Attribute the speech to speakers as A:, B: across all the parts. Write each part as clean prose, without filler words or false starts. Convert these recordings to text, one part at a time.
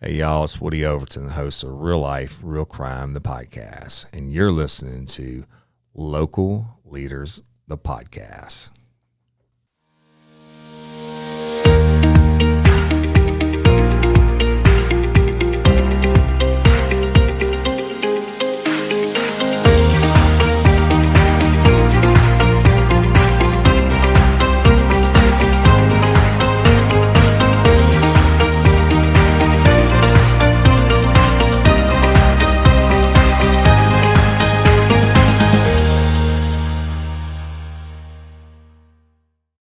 A: Hey, y'all, it's Woody Overton, the host of Real Life, Real Crime, the podcast. And you're listening to Local Leaders, the podcast.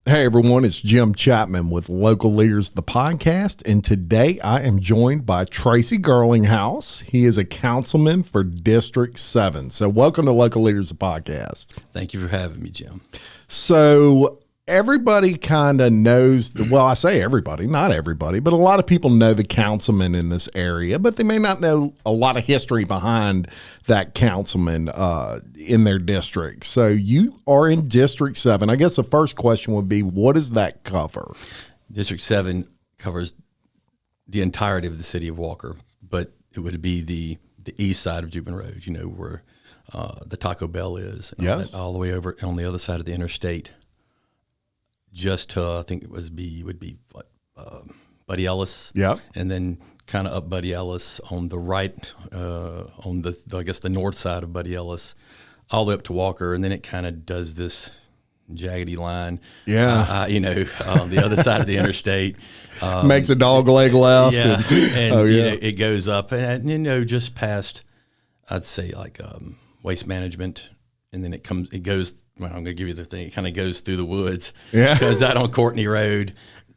B: Hey everyone, it's Jim Chapman with Local Leaders, the podcast, and today I am joined by Tracy Girlinghouse. He is a councilman for District 7. So welcome to Local Leaders, the podcast.
C: Thank you for having me, Jim.
B: So everybody kind of knows, well, I say everybody, not everybody, but a lot of people know the councilman in this area, but they may not know a lot of history behind that councilman in their district. So you are in District 7. I guess the first question would be, what does that cover?
C: District 7 covers the entirety of the city of Walker, but it would be the east side of Jubin Road, you know, where the Taco Bell is. And
B: yes.
C: all the way over on the other side of the interstate. Just to, I think it would be Buddy Ellis.
B: Yeah.
C: And then kind of up Buddy Ellis on the right, on the I guess the north side of Buddy Ellis, all the way up to Walker. And then it kind of does this jaggedy line.
B: Yeah.
C: On the other side of the interstate.
B: Makes a dog leg left.
C: Yeah. And
B: oh, yeah.
C: You know, it goes up and, you know, just past, I'd say like waste management. And then it goes, well, I'm going to give you the thing. It kind of goes through the woods.
B: Yeah.
C: Goes out on Courtney Road.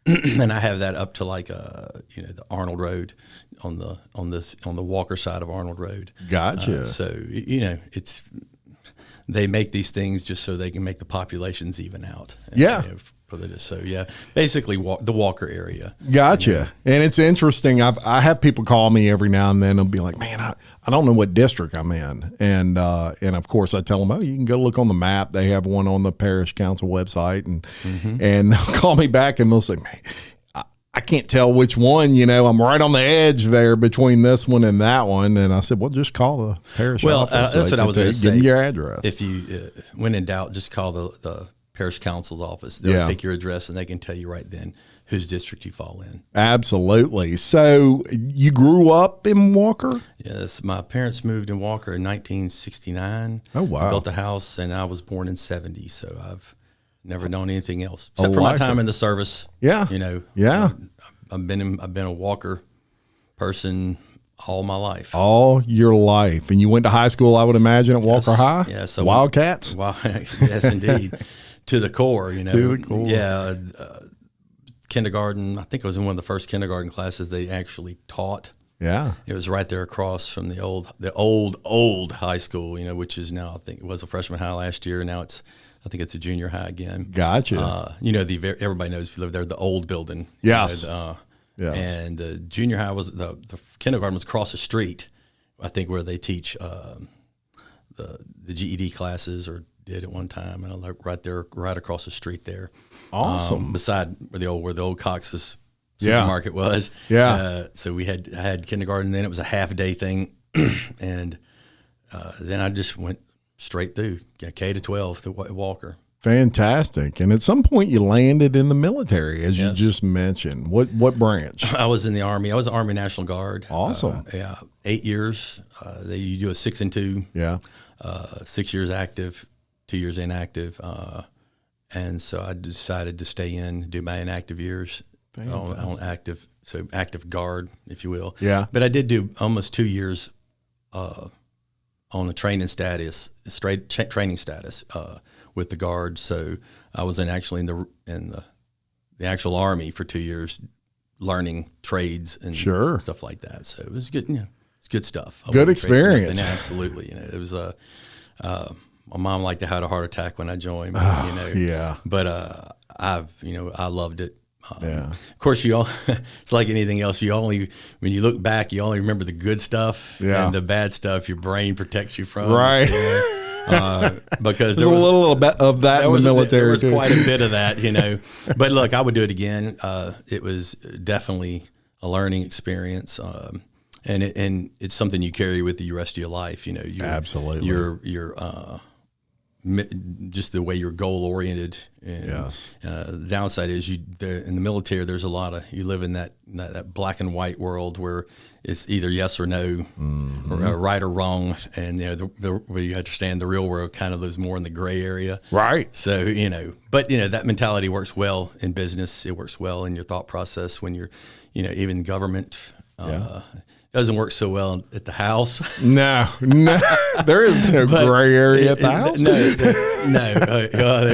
C: And I have that up to like, the Arnold Road on the Walker side of Arnold Road.
B: Gotcha.
C: So, you know, they make these things just so they can make the populations even out. And,
B: yeah.
C: You know, so yeah, basically the Walker area.
B: Gotcha.
C: You know.
B: And it's interesting. I have people call me every now and then. They'll be like, "Man, I don't know what district I'm in," and of course I tell them, "Oh, you can go look on the map. They have one on the parish council website," and they'll call me back and they'll say, "Man, I can't tell which one. You know, I'm right on the edge there between this one and that one." And I said, "Well, just call the parish office.
C: That's what I was going to say.
B: Give them your address.
C: If you, when in doubt, just call the parish council's office. They'll take your address and they can tell you right then whose district you fall in."
B: Absolutely. So you grew up in Walker?
C: Yes. My parents moved in Walker in 1969.
B: Oh, wow.
C: Built a house, and I was born in 70. So I've never known anything else except for my time in the service.
B: Yeah.
C: You know.
B: Yeah.
C: I've been a Walker person all my life.
B: All your life. And you went to high school, I would imagine, at Walker High?
C: Yeah. So
B: Wildcats?
C: Yes, indeed. To the core, you know.
B: To the core.
C: Yeah. Kindergarten, I think I was in one of the first kindergarten classes they actually taught.
B: Yeah.
C: It was right there across from the old high school, you know, which is now, I think it was a freshman high last year. Now I think it's a junior high again.
B: Gotcha.
C: You know, everybody knows if you live there, the old building.
B: Yes.
C: Yes. And the junior high the kindergarten was across the street, I think, where they teach the GED classes, or did at one time, and right across the street there.
B: Awesome.
C: Beside where the old Cox's supermarket was.
B: Yeah.
C: So I had kindergarten, then it was a half day thing. And then I just went straight through K to 12 to Walker.
B: Fantastic. And at some point you landed in the military, as you just mentioned. What branch?
C: I was in the Army. I was in Army National Guard.
B: Awesome.
C: 8 years. You do a 6 and 2.
B: Yeah.
C: 6 years active, 2 years inactive. And so I decided to stay in, do my inactive years on active guard, if you will.
B: Yeah.
C: But I did do almost 2 years on a training status with the guard. So I was actually in the actual Army for 2 years, learning trades and stuff like that. So it was good. You know, it's good stuff.
B: Good experience.
C: Absolutely. You know, it was my mom liked to have a heart attack when I joined.
B: Yeah.
C: But I loved it.
B: Of
C: course, it's like anything else. When you look back, you only remember the good stuff, and the bad stuff your brain protects you from.
B: Right.
C: Because
B: there was a little bit of that in the military.
C: There was quite a bit of that, But look, I would do it again. It was definitely learning experience. And it's something you carry with you the rest of your life. You know,
B: absolutely.
C: You're just the way you're goal oriented.
B: Yes.
C: The downside is in the military, there's a lot of, you live in that black and white world where it's either yes or no, or right or wrong. And, you know, you understand the real world kind of lives more in the gray area.
B: Right.
C: So, you know, but, you know, that mentality works well in business. It works well in your thought process when you're, you know, even government, doesn't work so well at the house. No,
B: there is no gray area at the house.
C: There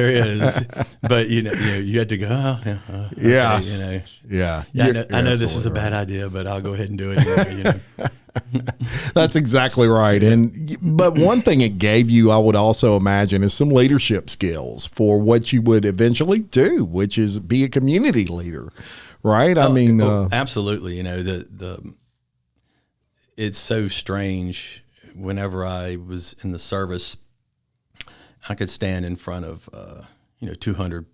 C: is. But you had to go.
B: Yes.
C: I know this is a bad idea, but I'll go ahead and do it anyway. You know.
B: That's exactly right. But one thing it gave you, I would also imagine, is some leadership skills for what you would eventually do, which is be a community leader, right?
C: Absolutely. You know, it's so strange. Whenever I was in the service, I could stand in front of 200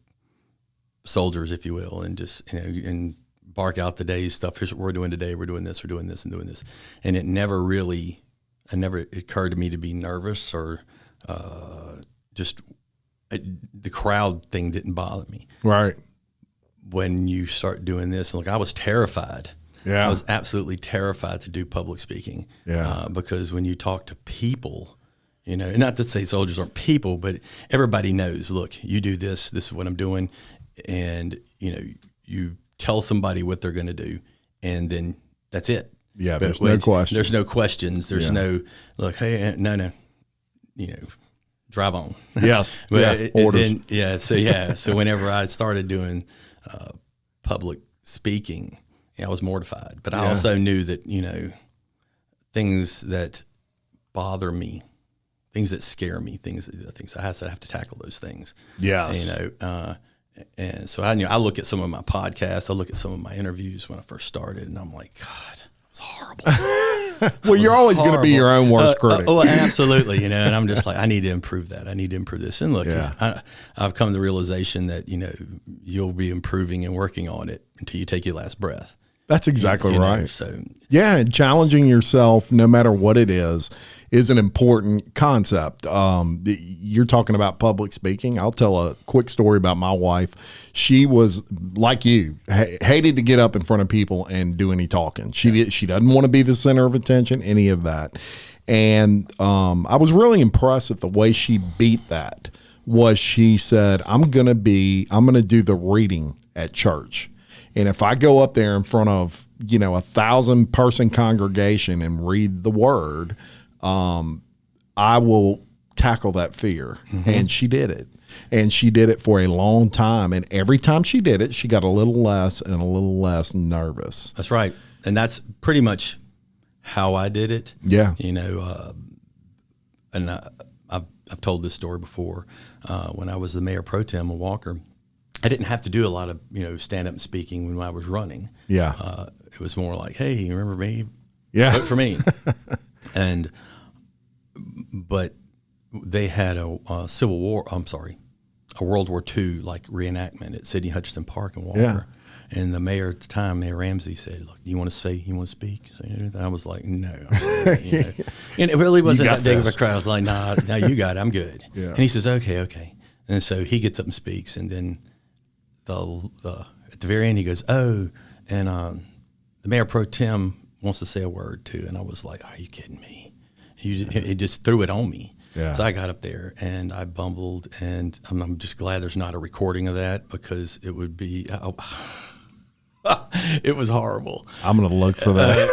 C: soldiers, if you will, and just and bark out the day's stuff. Here's what we're doing today. We're doing this. We're doing this and doing this. And it never occurred to me to be nervous or the crowd thing didn't bother me.
B: Right.
C: When you start doing this, and I was terrified.
B: Yeah.
C: I was absolutely terrified to do public speaking.
B: Yeah.
C: Because when you talk to people, you know, not to say soldiers aren't people, but everybody knows, look, you do this is what I'm doing. And, you know, you tell somebody what they're going to do, and then that's it.
B: Yeah. There's no question.
C: There's no questions. There's no, look, hey, no, you know, drive on.
B: Yes.
C: Orders. So whenever I started doing public speaking, I was mortified, but I also knew that, you know, things that bother me, things that scare me, things I have to tackle those things.
B: Yes.
C: You know, and so I look at some of my podcasts, I look at some of my interviews when I first started, and I'm like, God, it was horrible.
B: Well, you're always going to be your own worst critic.
C: Absolutely. You know, and I'm just like, I need to improve that. I need to improve this. And look, I've come to the realization that, you know, you'll be improving and working on it until you take your last breath.
B: That's exactly right.
C: Know, so
B: and challenging yourself, no matter what it is an important concept. You're talking about public speaking. I'll tell a quick story about my wife. She was like you, hated to get up in front of people and do any talking. She doesn't want to be the center of attention, any of that. And I was really impressed at the way she beat that. She said, I'm going to do the reading at church. And if I go up there in front of, you know, 1,000-person congregation and read the word, I will tackle that fear. Mm-hmm. And she did it. And she did it for a long time. And every time she did it, she got a little less and a little less nervous.
C: That's right. And that's pretty much how I did it.
B: Yeah.
C: You know, and I've told this story before. When I was the mayor pro-tem of Walker, I didn't have to do a lot of, you know, stand up and speaking when I was running.
B: Yeah.
C: It was more like, hey, you remember me?
B: Yeah.
C: Vote for me. But they had a World War II like reenactment at Sidney Hutchinson Park in Walker.
B: Yeah.
C: And the mayor at the time, Mayor Ramsey, said, look, you want to speak? And I was like, no. You know. And it really wasn't that big of a crowd. I was like, no, you got it. I'm good.
B: Yeah.
C: And he says, okay. And so he gets up and speaks, and then at the very end, he goes, oh, and the mayor pro tem wants to say a word too. And I was like, are you kidding me? He just threw it on me.
B: Yeah.
C: So I got up there and I bumbled, and I'm just glad there's not a recording of that, because it would be, it was horrible.
B: I'm going to look for that.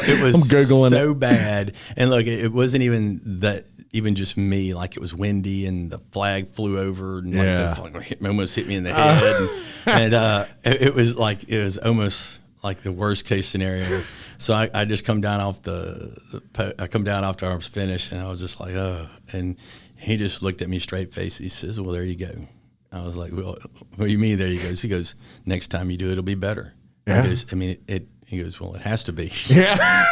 C: It was
B: I'm Googling
C: so bad. And look, it wasn't even just me, like it was windy and the flag flew over and almost hit me in the head. And it was almost like the worst case scenario. So I just come down off I come down after I was finished, and I was just like, oh. And he just looked at me straight face. He says, well, there you go. I was like, well, what do you mean there you go? He goes, next time you do it, it'll be better.
B: Yeah.
C: He goes, he goes, well, it has to be.
B: Yeah.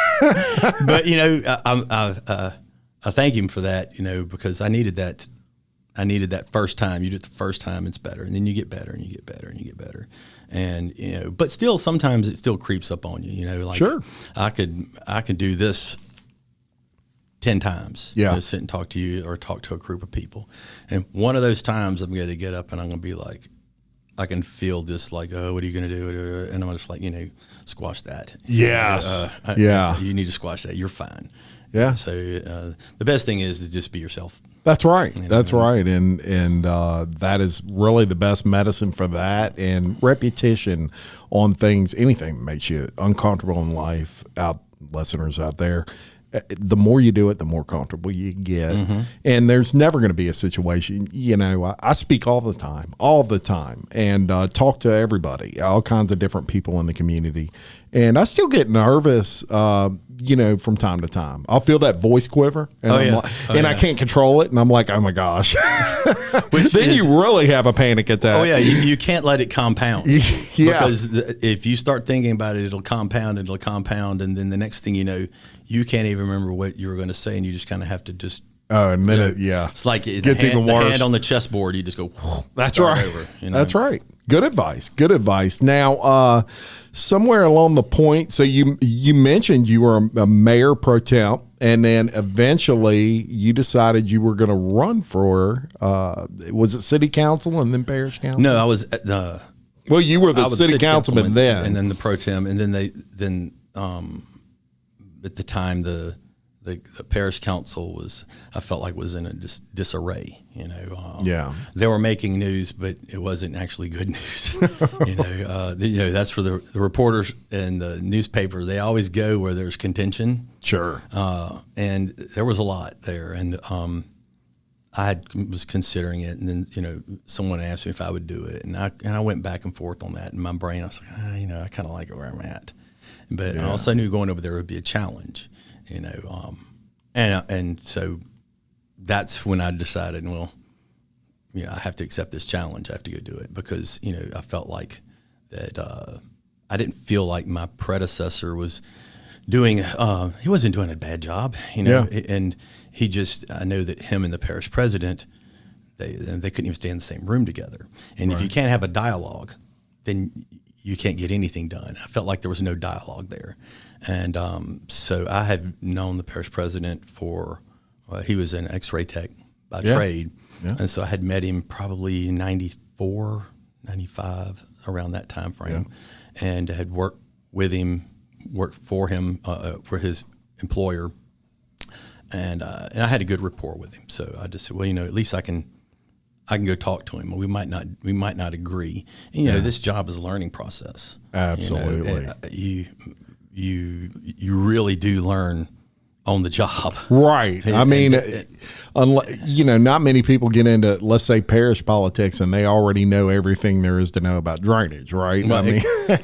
C: But, you know, I thank him for that, you know, because I needed that. I needed that first time. You do it the first time, it's better. And then you get better and you get better and you get better. And, but still, sometimes it still creeps up on you, like
B: Sure.
C: I could do this 10 times,
B: Yeah.
C: sit and talk to you or talk to a group of people. And one of those times I'm going to get up and I'm going to be like, I can feel this like, oh, what are you going to do? And I'm just like, squash that.
B: Yes.
C: You need to squash that. You're fine.
B: Yeah.
C: So the best thing is to just be yourself.
B: That's right. That's right. And that is really the best medicine for that. And repetition on things, anything that makes you uncomfortable in life, listeners out there, the more you do it, the more comfortable you get. And there's never going to be a situation, I speak all the time and talk to everybody, all kinds of different people in the community. And I still get nervous, from time to time. I'll feel that voice quiver and, I can't control it. And I'm like, oh my gosh. Then you really have a panic attack.
C: Oh yeah. You can't let it compound because if you start thinking about it, it'll compound. And then the next thing you know, you can't even remember what you were going to say, and you just kind of have to just.
B: And then
C: it's like it
B: gets even worse.
C: The hand on the chessboard. You just go.
B: That's right. Over, That's right. Good advice. Now, somewhere along the point, so you mentioned you were a mayor pro temp, and then eventually you decided you were going to run for. Was it city council and then parish council?
C: No, I was.
B: Well, you were the city councilman then,
C: and then the pro temp, and then at the time the parish council I felt like was in a disarray, They were making news, but it wasn't actually good news. That's for the reporters and the newspaper. They always go where there's contention.
B: Sure.
C: And there was a lot there, and was considering it, and then someone asked me if I would do it, and I went back and forth on that. In my brain, I was like, I kind of like it where I'm at. But I also knew going over there would be a challenge, and so that's when I decided, I have to accept this challenge. I have to go do it because, I felt like that I didn't feel like my predecessor was he wasn't doing a bad job, and I know that him and the parish president, they couldn't even stay in the same room together. And if you can't have a dialogue, then you can't get anything done. I felt like there was no dialogue there. And so I had known the parish president he was an x-ray tech by trade. Yeah. And so I had met him probably 94, 95, around that time frame, and had worked for him, for his employer. And I had a good rapport with him. So I just said, well, at least I can go talk to him. We might not agree. And, this job is a learning process.
B: Absolutely.
C: You really do learn on the job.
B: Right. I mean, not many people get into, let's say, parish politics and they already know everything there is to know about drainage, right?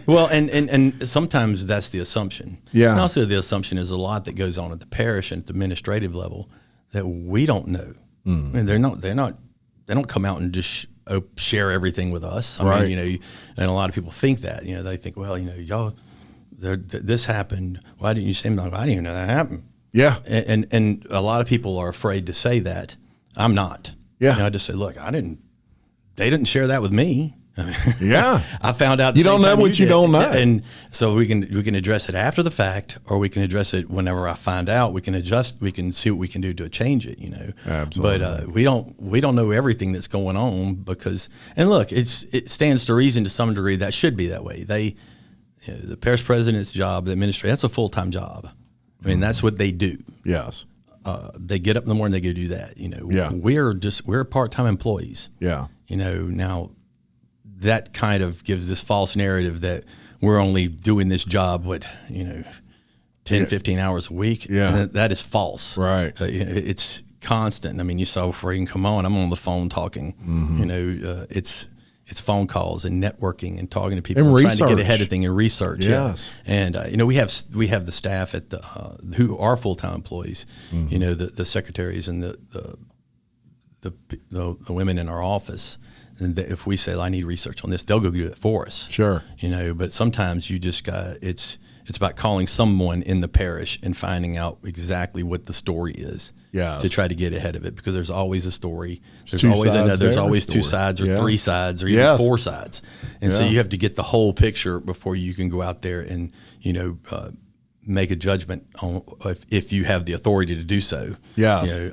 C: Well, and sometimes that's the assumption.
B: Yeah.
C: And also the assumption is a lot that goes on at the parish and at the administrative level that we don't know. I mean, they don't come out and just share everything with us. I mean, and a lot of people think that, they think, well, y'all, this happened. Why didn't you say anything? I didn't even know that happened.
B: Yeah.
C: And a lot of people are afraid to say that. I'm not.
B: Yeah.
C: I just say, look, they didn't share that with me.
B: Yeah.
C: I found out
B: you don't know what you don't know.
C: And so we can address it after the fact, or we can address it whenever I find out. We can see what we can do to change it,
B: Absolutely.
C: But we don't know everything that's going on because, and look, it stands to reason to some degree that should be that way. The parish president's job, the administrator, that's a full-time job. I mean, that's what they do.
B: Yes.
C: They get up in the morning, they go do that.
B: Yeah.
C: We're part-time employees.
B: Yeah.
C: Now that kind of gives this false narrative that we're only doing this job, 10, 15 hours a week.
B: Yeah.
C: That is false.
B: Right.
C: It's constant. I mean, you saw before you can come on, I'm on the phone talking, it's phone calls and networking and talking to people and trying to get ahead of things and research.
B: Yes.
C: Yeah. And, we have the staff at who are full-time employees, the secretaries and the women in our office. And if we say, I need research on this, they'll go do it for us.
B: Sure.
C: But sometimes you just got, it's It's about calling someone in the parish and finding out exactly what the story is.
B: Yes.
C: To try to get ahead of it, because there's always a story. There's
B: Two
C: always
B: sides
C: there's
B: to
C: always
B: every
C: two
B: story.
C: sides or
B: Yeah.
C: three sides or even
B: Yes.
C: four sides. And so
B: Yeah.
C: you have to get the whole picture before you can go out there and, make a judgment on if you have the authority to do so.
B: Yes.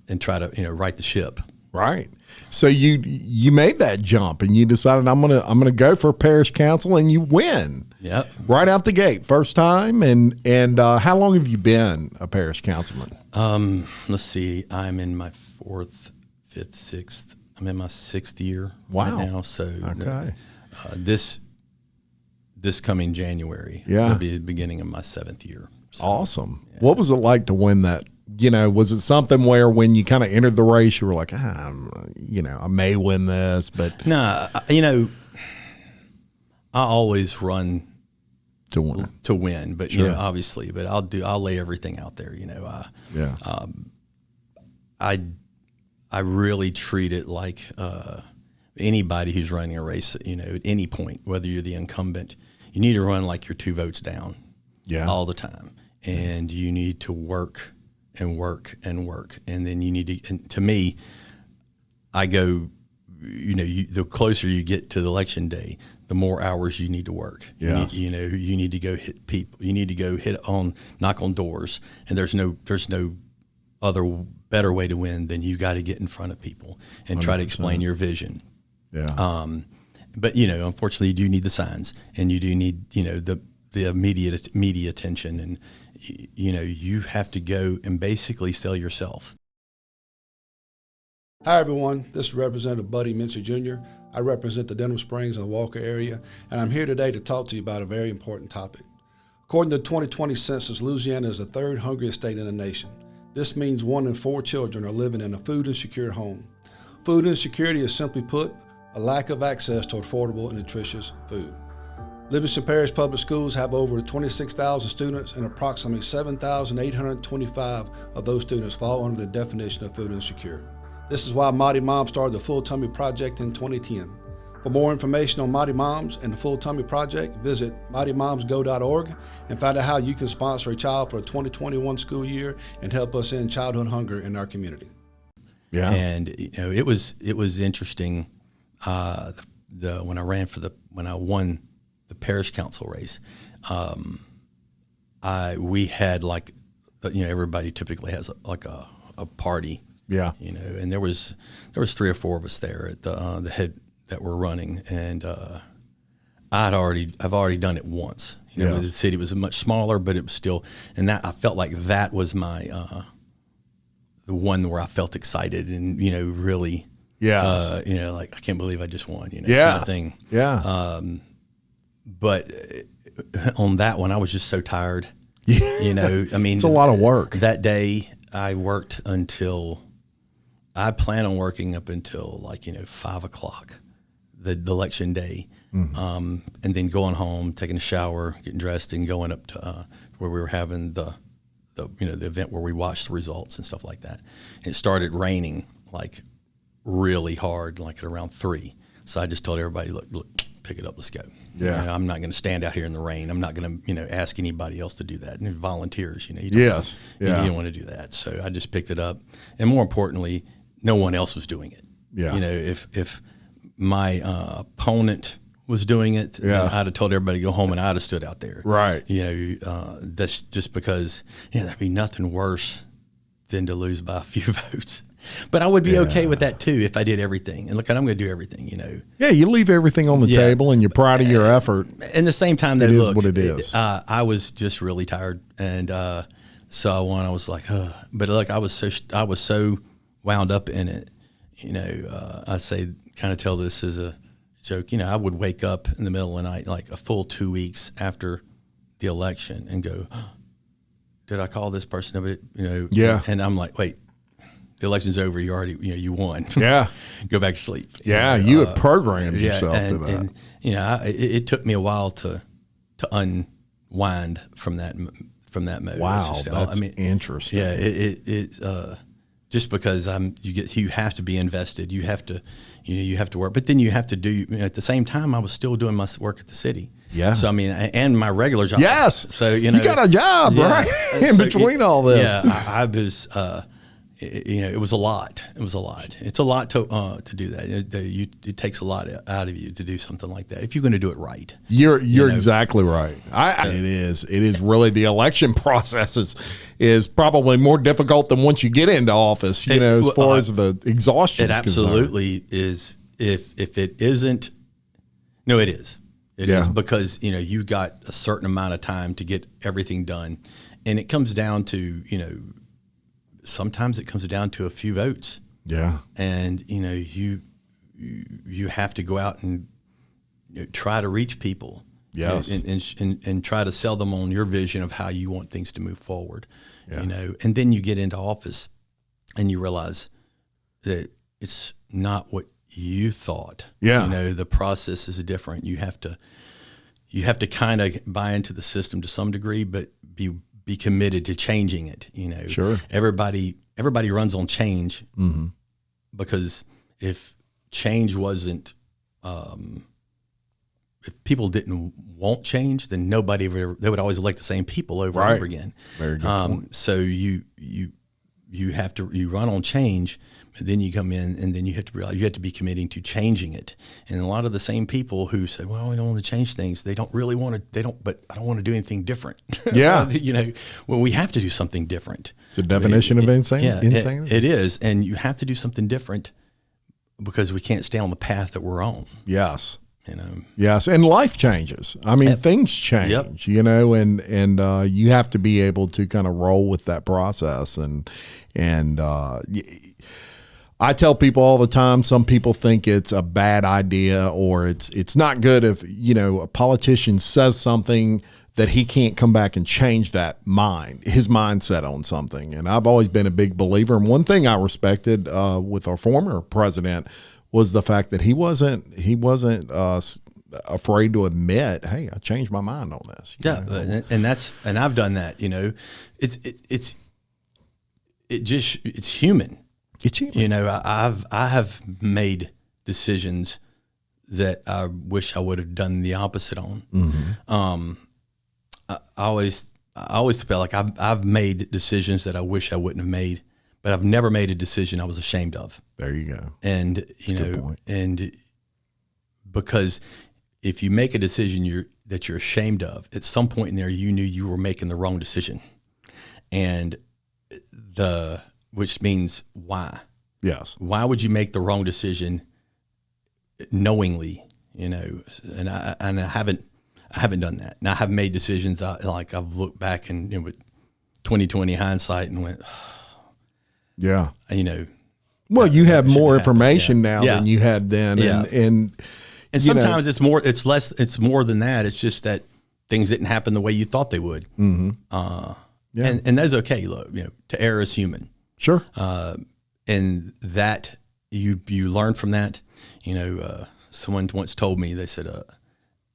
C: And try to, right the ship.
B: Right. So you made that jump and you decided I'm gonna go for parish council, and you win.
C: Yep.
B: Right out the gate, first time. And how long have you been a parish councilman?
C: Let's see. I'm in my fourth, fifth, sixth. I'm in my sixth year
B: Wow.
C: right now. So
B: Okay.
C: This coming January,
B: Yeah.
C: will be the beginning of my seventh year. So,
B: Awesome. Yeah. What was it like to win that? Was it something where when you kind of entered the race, you were like, I may win this, but
C: nah, I always run
B: to win.
C: but
B: Sure.
C: obviously, but I'll lay everything out there.
B: Yeah.
C: I really treat it like anybody who's running a race. At any point, whether you're the incumbent, you need to run like you're 2 votes down.
B: Yeah.
C: All the time, and you need to work and work and work, and then you need to. And to me, I go. The closer you get to the election day, the more hours you need to work.
B: Yes.
C: You need to go hit people. You need to go knock on doors, and there's no other better way to win than you got to get in front of people and try to explain your vision.
B: Yeah.
C: But unfortunately, you do need the signs, and you do need the immediate media attention, and you have to go and basically sell yourself.
D: Hi everyone, this is Representative Buddy Mincy Jr. I represent the Denham Springs and Walker area, and I'm here today to talk to you about a very important topic. According to the 2020 census, Louisiana is the third hungriest state in the nation. This means 1 in 4 children are living in a food insecure home. Food insecurity is, simply put, a lack of access to affordable and nutritious food. Livingston Parish Public Schools have over 26,000 students, and approximately 7,825 of those students fall under the definition of food insecure. This is why Mighty Moms started the Full Tummy Project in 2010. For more information on Mighty Moms and the Full Tummy Project, visit mightymomsgo.org and find out how you can sponsor a child for the 2021 school year and help us end childhood hunger in our community.
B: Yeah.
C: And it was interesting. When I won the parish council race, we had everybody typically has a party.
B: Yeah.
C: And there was 3 or 4 of us there at the head that were running, and I've already done it once.
B: Yes.
C: The city was much smaller, but it was still, and that I felt like that was my the one where I felt excited and really,
B: Yes.
C: I can't believe I just won. Kind of thing.
B: Yeah.
C: But on that one, I was just so tired.
B: Yeah.
C: I mean,
B: it's a lot of work.
C: That day, I worked I plan on working up until 5 o'clock, the election day, and then going home, taking a shower, getting dressed, and going up to where we were having the event where we watched the results and stuff like that. And it started raining really hard, at around 3. So I just told everybody, look, pick it up, let's go.
B: Yeah.
C: I'm not going to stand out here in the rain. I'm not going to, ask anybody else to do that. And volunteers, you
B: Yes.
C: You didn't want to do that. So I just picked it up. And more importantly, no one else was doing it.
B: Yeah.
C: If my opponent was doing it, then I'd have told everybody to go home, and I'd have stood out there.
B: Right.
C: That's just because, there'd be nothing worse than to lose by a few votes. But I would be okay with that too if I did everything. And look, I'm going to do everything,
B: Yeah, you leave everything on the table, and you're proud of your effort.
C: And the same time, that
B: it is what it is.
C: I was just really tired, and so I was like, but look, I was so wound up in it. I kind of tell this as a joke. I would wake up in the middle of the night, a full 2 weeks after the election, and go, "Did I call this person?"
B: Yeah.
C: And I'm like, "Wait, the election's over. You already, you won.
B: Yeah.
C: Go back to sleep."
B: Yeah, you had programmed yourself to that.
C: And it took me a while to unwind from that mode.
B: Wow, that's interesting.
C: Yeah, it just because you have to be invested. You have to work, but then you have to do at the same time. I was still doing my work at the city,
B: Yeah.
C: So, I mean, and my regular job.
B: Yes.
C: So,
B: you got a job, right? In between all this.
C: Yeah. I was, it was a lot. It was a lot. It's a lot to do that. It takes a lot out of you to do something like that if you're going to do it right.
B: You're exactly right. It is really, the election process is probably more difficult than once you get into office. As far as the exhaustion.
C: It absolutely is. If it isn't, no, it is. It is because you got a certain amount of time to get everything done, and it comes down to sometimes it comes down to a few votes.
B: Yeah.
C: And, you have to go out and try to reach people.
B: Yes.
C: And try to sell them on your vision of how you want things to move forward.
B: Yeah.
C: And then you get into office and you realize that it's not what you thought.
B: Yeah.
C: The process is different. You have to kind of buy into the system to some degree, but be committed to changing it.
B: Sure.
C: Everybody runs on change because if change wasn't, if people didn't want change, then they would always elect the same people over and over again.
B: Very good point.
C: So you run on change, and then you come in, and then you have to realize you have to be committing to changing it. And a lot of the same people who say, "Well, we don't want to change things," they don't really want to. But I don't want to do anything different.
B: Yeah,
C: when we have to do something different.
B: It's the definition of insanity.
C: Yeah, it is, and you have to do something different because we can't stay on the path that we're on.
B: Yes. Yes, and life changes. I mean, things change. And you have to be able to kind of roll with that process. And I tell people all the time, some people think it's a bad idea or it's not good if a politician says something that he can't come back and change his mindset on something. And I've always been a big believer. And one thing I respected with our former president was the fact that he wasn't afraid to admit, "Hey, I changed my mind on this."
C: And I've done that. It's human.
B: It's human.
C: I have made decisions that I wish I would have done the opposite on.
B: Mm-hmm.
C: I always feel like I've made decisions that I wish I wouldn't have made, but I've never made a decision I was ashamed of.
B: There you go.
C: And and because if you make a decision that you're ashamed of, at some point in there, you knew you were making the wrong decision, and which means why?
B: Yes.
C: Why would you make the wrong decision knowingly? And I haven't done that. Now I have made decisions I've looked back and with 20/20 hindsight and went,
B: yeah.
C: Well,
B: you have more information now than you had then.
C: Yeah.
B: And
C: sometimes it's more than that. It's just that things didn't happen the way you thought they would.
B: Mm-hmm.
C: And that's okay. Look, to err is human.
B: Sure.
C: And that you learn from that. Someone once told me, they said,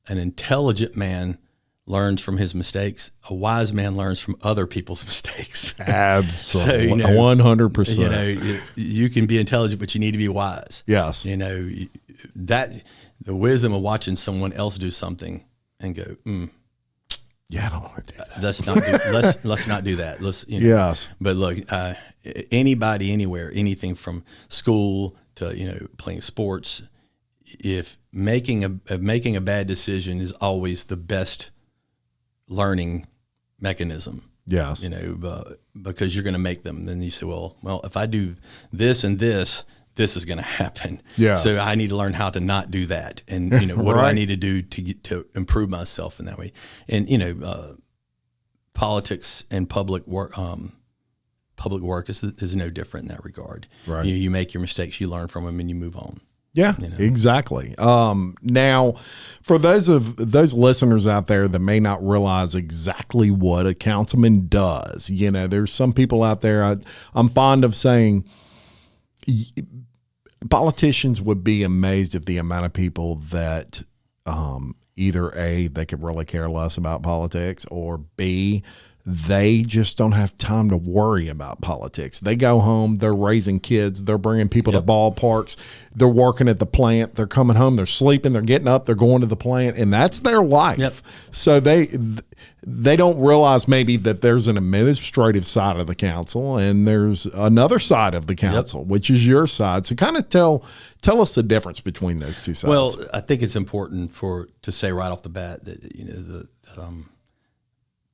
C: an intelligent man learns from his mistakes. A wise man learns from other people's mistakes.
B: Absolutely. 100%.
C: You can be intelligent, but you need to be wise.
B: Yes.
C: That the wisdom of watching someone else do something and go,
B: yeah, I don't want to do that.
C: Let's not do that.
B: Yes.
C: But look, anybody, anywhere, anything from school to playing sports, if making a bad decision is always the best learning mechanism.
B: Yes.
C: Because you're going to make them. Then you say, well, if I do this and this is going to happen.
B: Yeah.
C: So I need to learn how to not do that. And, what do I need to do to improve myself in that way? And, politics and public work is no different in that regard.
B: Right.
C: You make your mistakes, you learn from them, and you move on.
B: Yeah, exactly. Now, for those listeners out there that may not realize exactly what a councilman does, there's some people out there, I'm fond of saying politicians would be amazed at the amount of people that either A, they could really care less about politics, or B, they just don't have time to worry about politics. They go home, they're raising kids, they're bringing people to ballparks, they're working at the plant, they're coming home, they're sleeping, they're getting up, they're going to the plant, and that's their life.
C: Yep.
B: So they don't realize maybe that there's an administrative side of the council and there's another side of the council, which is your side. So kind of tell us the difference between those two sides.
C: Well, I think it's important to say right off the bat that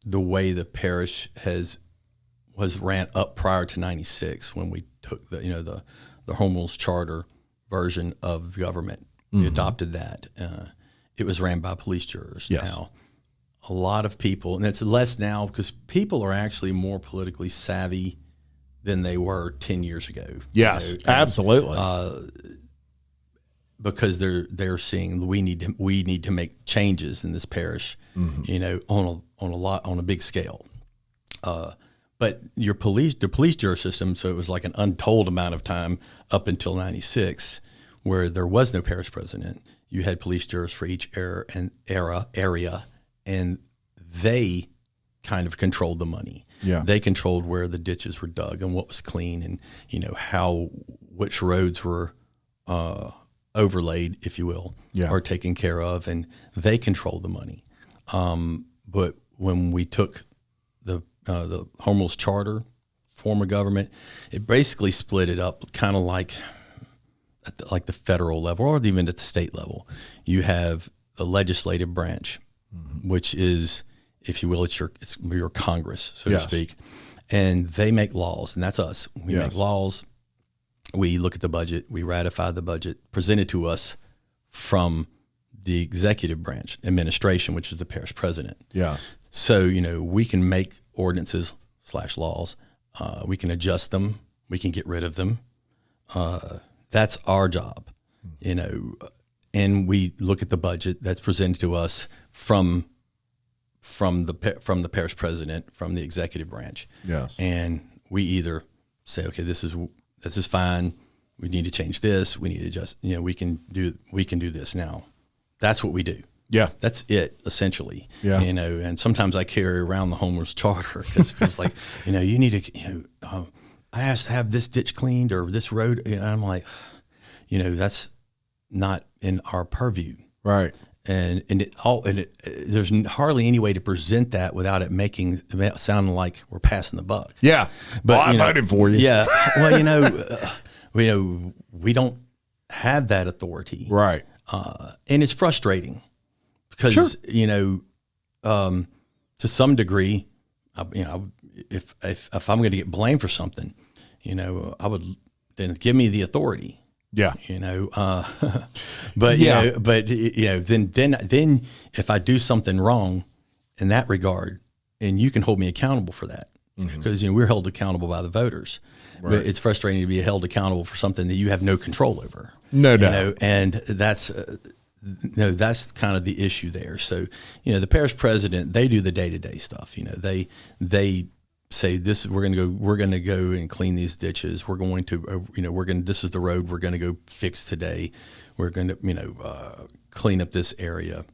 C: the way the parish was ran up prior to '96 when we took the Home Rules Charter version of government, we adopted that. It was ran by police jurors.
B: Yes.
C: Now, a lot of people, and it's less now because people are actually more politically savvy than they were 10 years ago.
B: Yes, absolutely.
C: Because they're seeing we need to make changes in this parish, on a big scale. But the police jury system, so it was like an untold amount of time up until '96, where there was no parish president. You had police jurors for each area, and they kind of controlled the money.
B: Yeah.
C: They controlled where the ditches were dug and what was clean, and which roads were overlaid, if you will, or taken care of, and they controlled the money. But when we took the Home Rules Charter form of government, it basically split it up, kind of like at the federal level or even at the state level. You have the legislative branch, which is, if you will, it's your Congress, so to speak, and they make laws, and that's us. We make laws. We look at the budget. We ratify the budget presented to us from the executive branch administration, which is the parish president.
B: Yes.
C: So, we can make ordinances / laws. We can adjust them. We can get rid of them. That's our job, and we look at the budget that's presented to us from the parish president, from the executive branch.
B: Yes.
C: And we either say, okay, this is fine. We need to change this. We need to adjust. We can do this now. That's what we do.
B: Yeah.
C: That's it, essentially.
B: Yeah.
C: And sometimes I carry around the Home Rules Charter because it's like, you need to, I asked to have this ditch cleaned or this road. And I'm like, that's not in our purview.
B: Right.
C: And there's hardly any way to present that without it sounding like we're passing the buck.
B: Yeah.
C: But
B: I voted for you.
C: Yeah. Well, we don't have that authority.
B: Right.
C: And it's frustrating because, to some degree, if I'm going to get blamed for something, I would then give me the authority.
B: Yeah.
C: But then if I do something wrong in that regard, and you can hold me accountable for that, because we're held accountable by the voters. Right. But it's frustrating to be held accountable for something that you have no control over.
B: No doubt.
C: And that's kind of the issue there. So the parish president, they do the day-to-day stuff. They say we're going to go and clean these ditches. We're going to this is the road we're going to go fix today. We're going to clean up this area.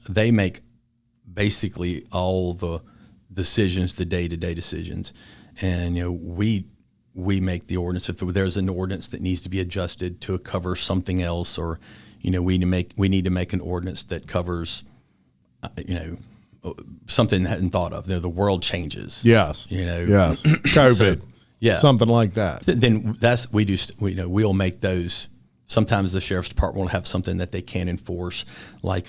C: They make basically all the decisions, the day-to-day decisions, and we make the ordinance. If there's an ordinance that needs to be adjusted to cover something else, or we need to make an ordinance that covers something that hadn't thought of. The world changes.
B: Yes. Yes. COVID.
C: So,
B: something like that.
C: Then we'll make those. Sometimes the sheriff's department will have something that they can't enforce, like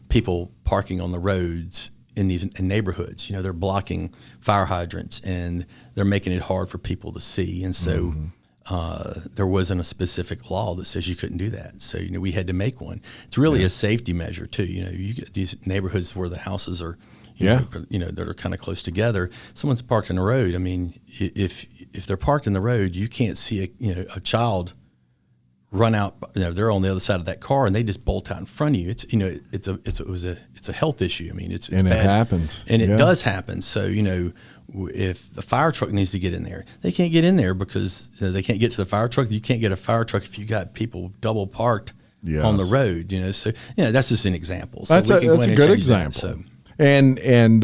C: people parking on the roads in neighborhoods. They're blocking fire hydrants and they're making it hard for people to see. And so there wasn't a specific law that says you couldn't do that. So, we had to make one. It's really a safety measure too. You get these neighborhoods where the houses are, that are kind of close together. Someone's parked in the road. I mean, if they're parked in the road, you can't see a child run out. They're on the other side of that car and they just bolt out in front of you. It's a health issue. I mean, it's
B: and
C: bad.
B: It happens,
C: and it does happen. So if the fire truck needs to get in there, they can't get in there because they can't get to the fire truck. You can't get a fire truck if you got people double parked on the road. So that's just an example. So
B: that's a good example. And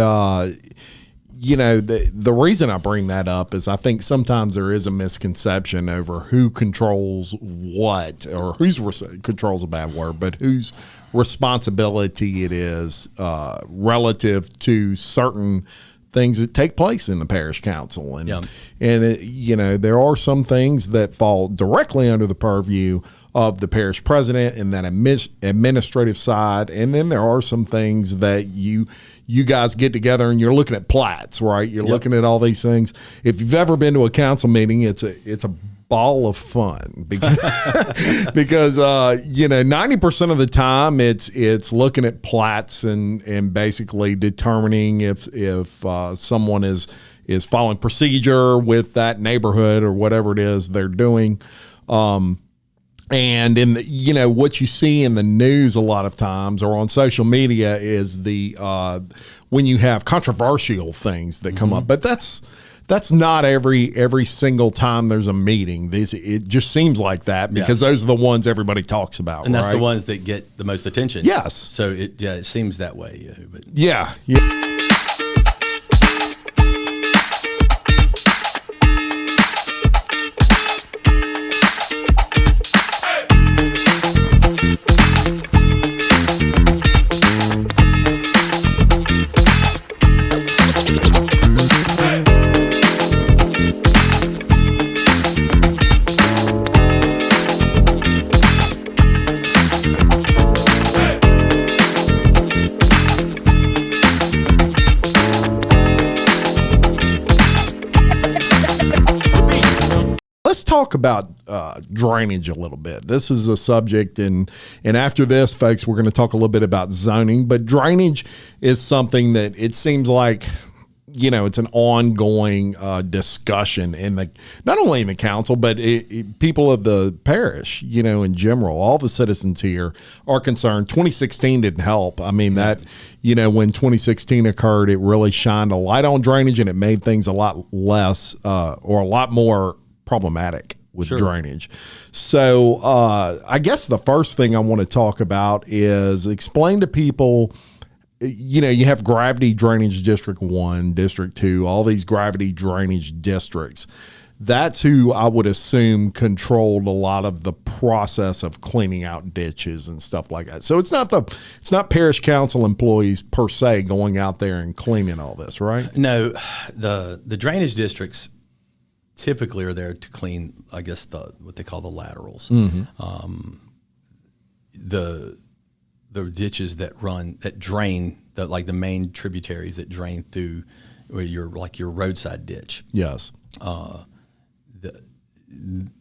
B: the reason I bring that up is I think sometimes there is a misconception over who controls what, or controls a bad word, but whose responsibility it is relative to certain things that take place in the parish council. And there are some things that fall directly under the purview of the parish president and that administrative side. And then there are some things that you guys get together and you're looking at plats, right? You're looking at all these things. If you've ever been to a council meeting, it's a ball of fun because 90% of the time it's looking at plats and basically determining if someone is following procedure with that neighborhood or whatever it is they're doing. And in the, what you see in the news a lot of times or on social media is when you have controversial things that come up, but that's not every single time there's a meeting. It just seems like that because those are the ones everybody talks about,
C: and that's
B: right?
C: the ones that get the most attention.
B: Yes.
C: So it seems that way. But
B: Yeah. Talk about drainage a little bit. This is a subject, and after this, folks, we're going to talk a little bit about zoning. But drainage is something that it seems like it's an ongoing discussion not only in the council, but people of the parish, in general. All the citizens here are concerned. 2016 didn't help. I mean, that, when 2016 occurred, it really shined a light on drainage, and it made things a lot less or a lot more problematic with drainage. So I guess the first thing I want to talk about is explain to people, you have gravity drainage district 1, district 2, all these gravity drainage districts. That's who I would assume controlled a lot of the process of cleaning out ditches and stuff like that. So it's not parish council employees per se going out there and cleaning all this, right?
C: No, the drainage districts typically are there to clean, I guess, what they call the laterals. The ditches that drain, like the main tributaries that drain through your roadside ditch.
B: Yes.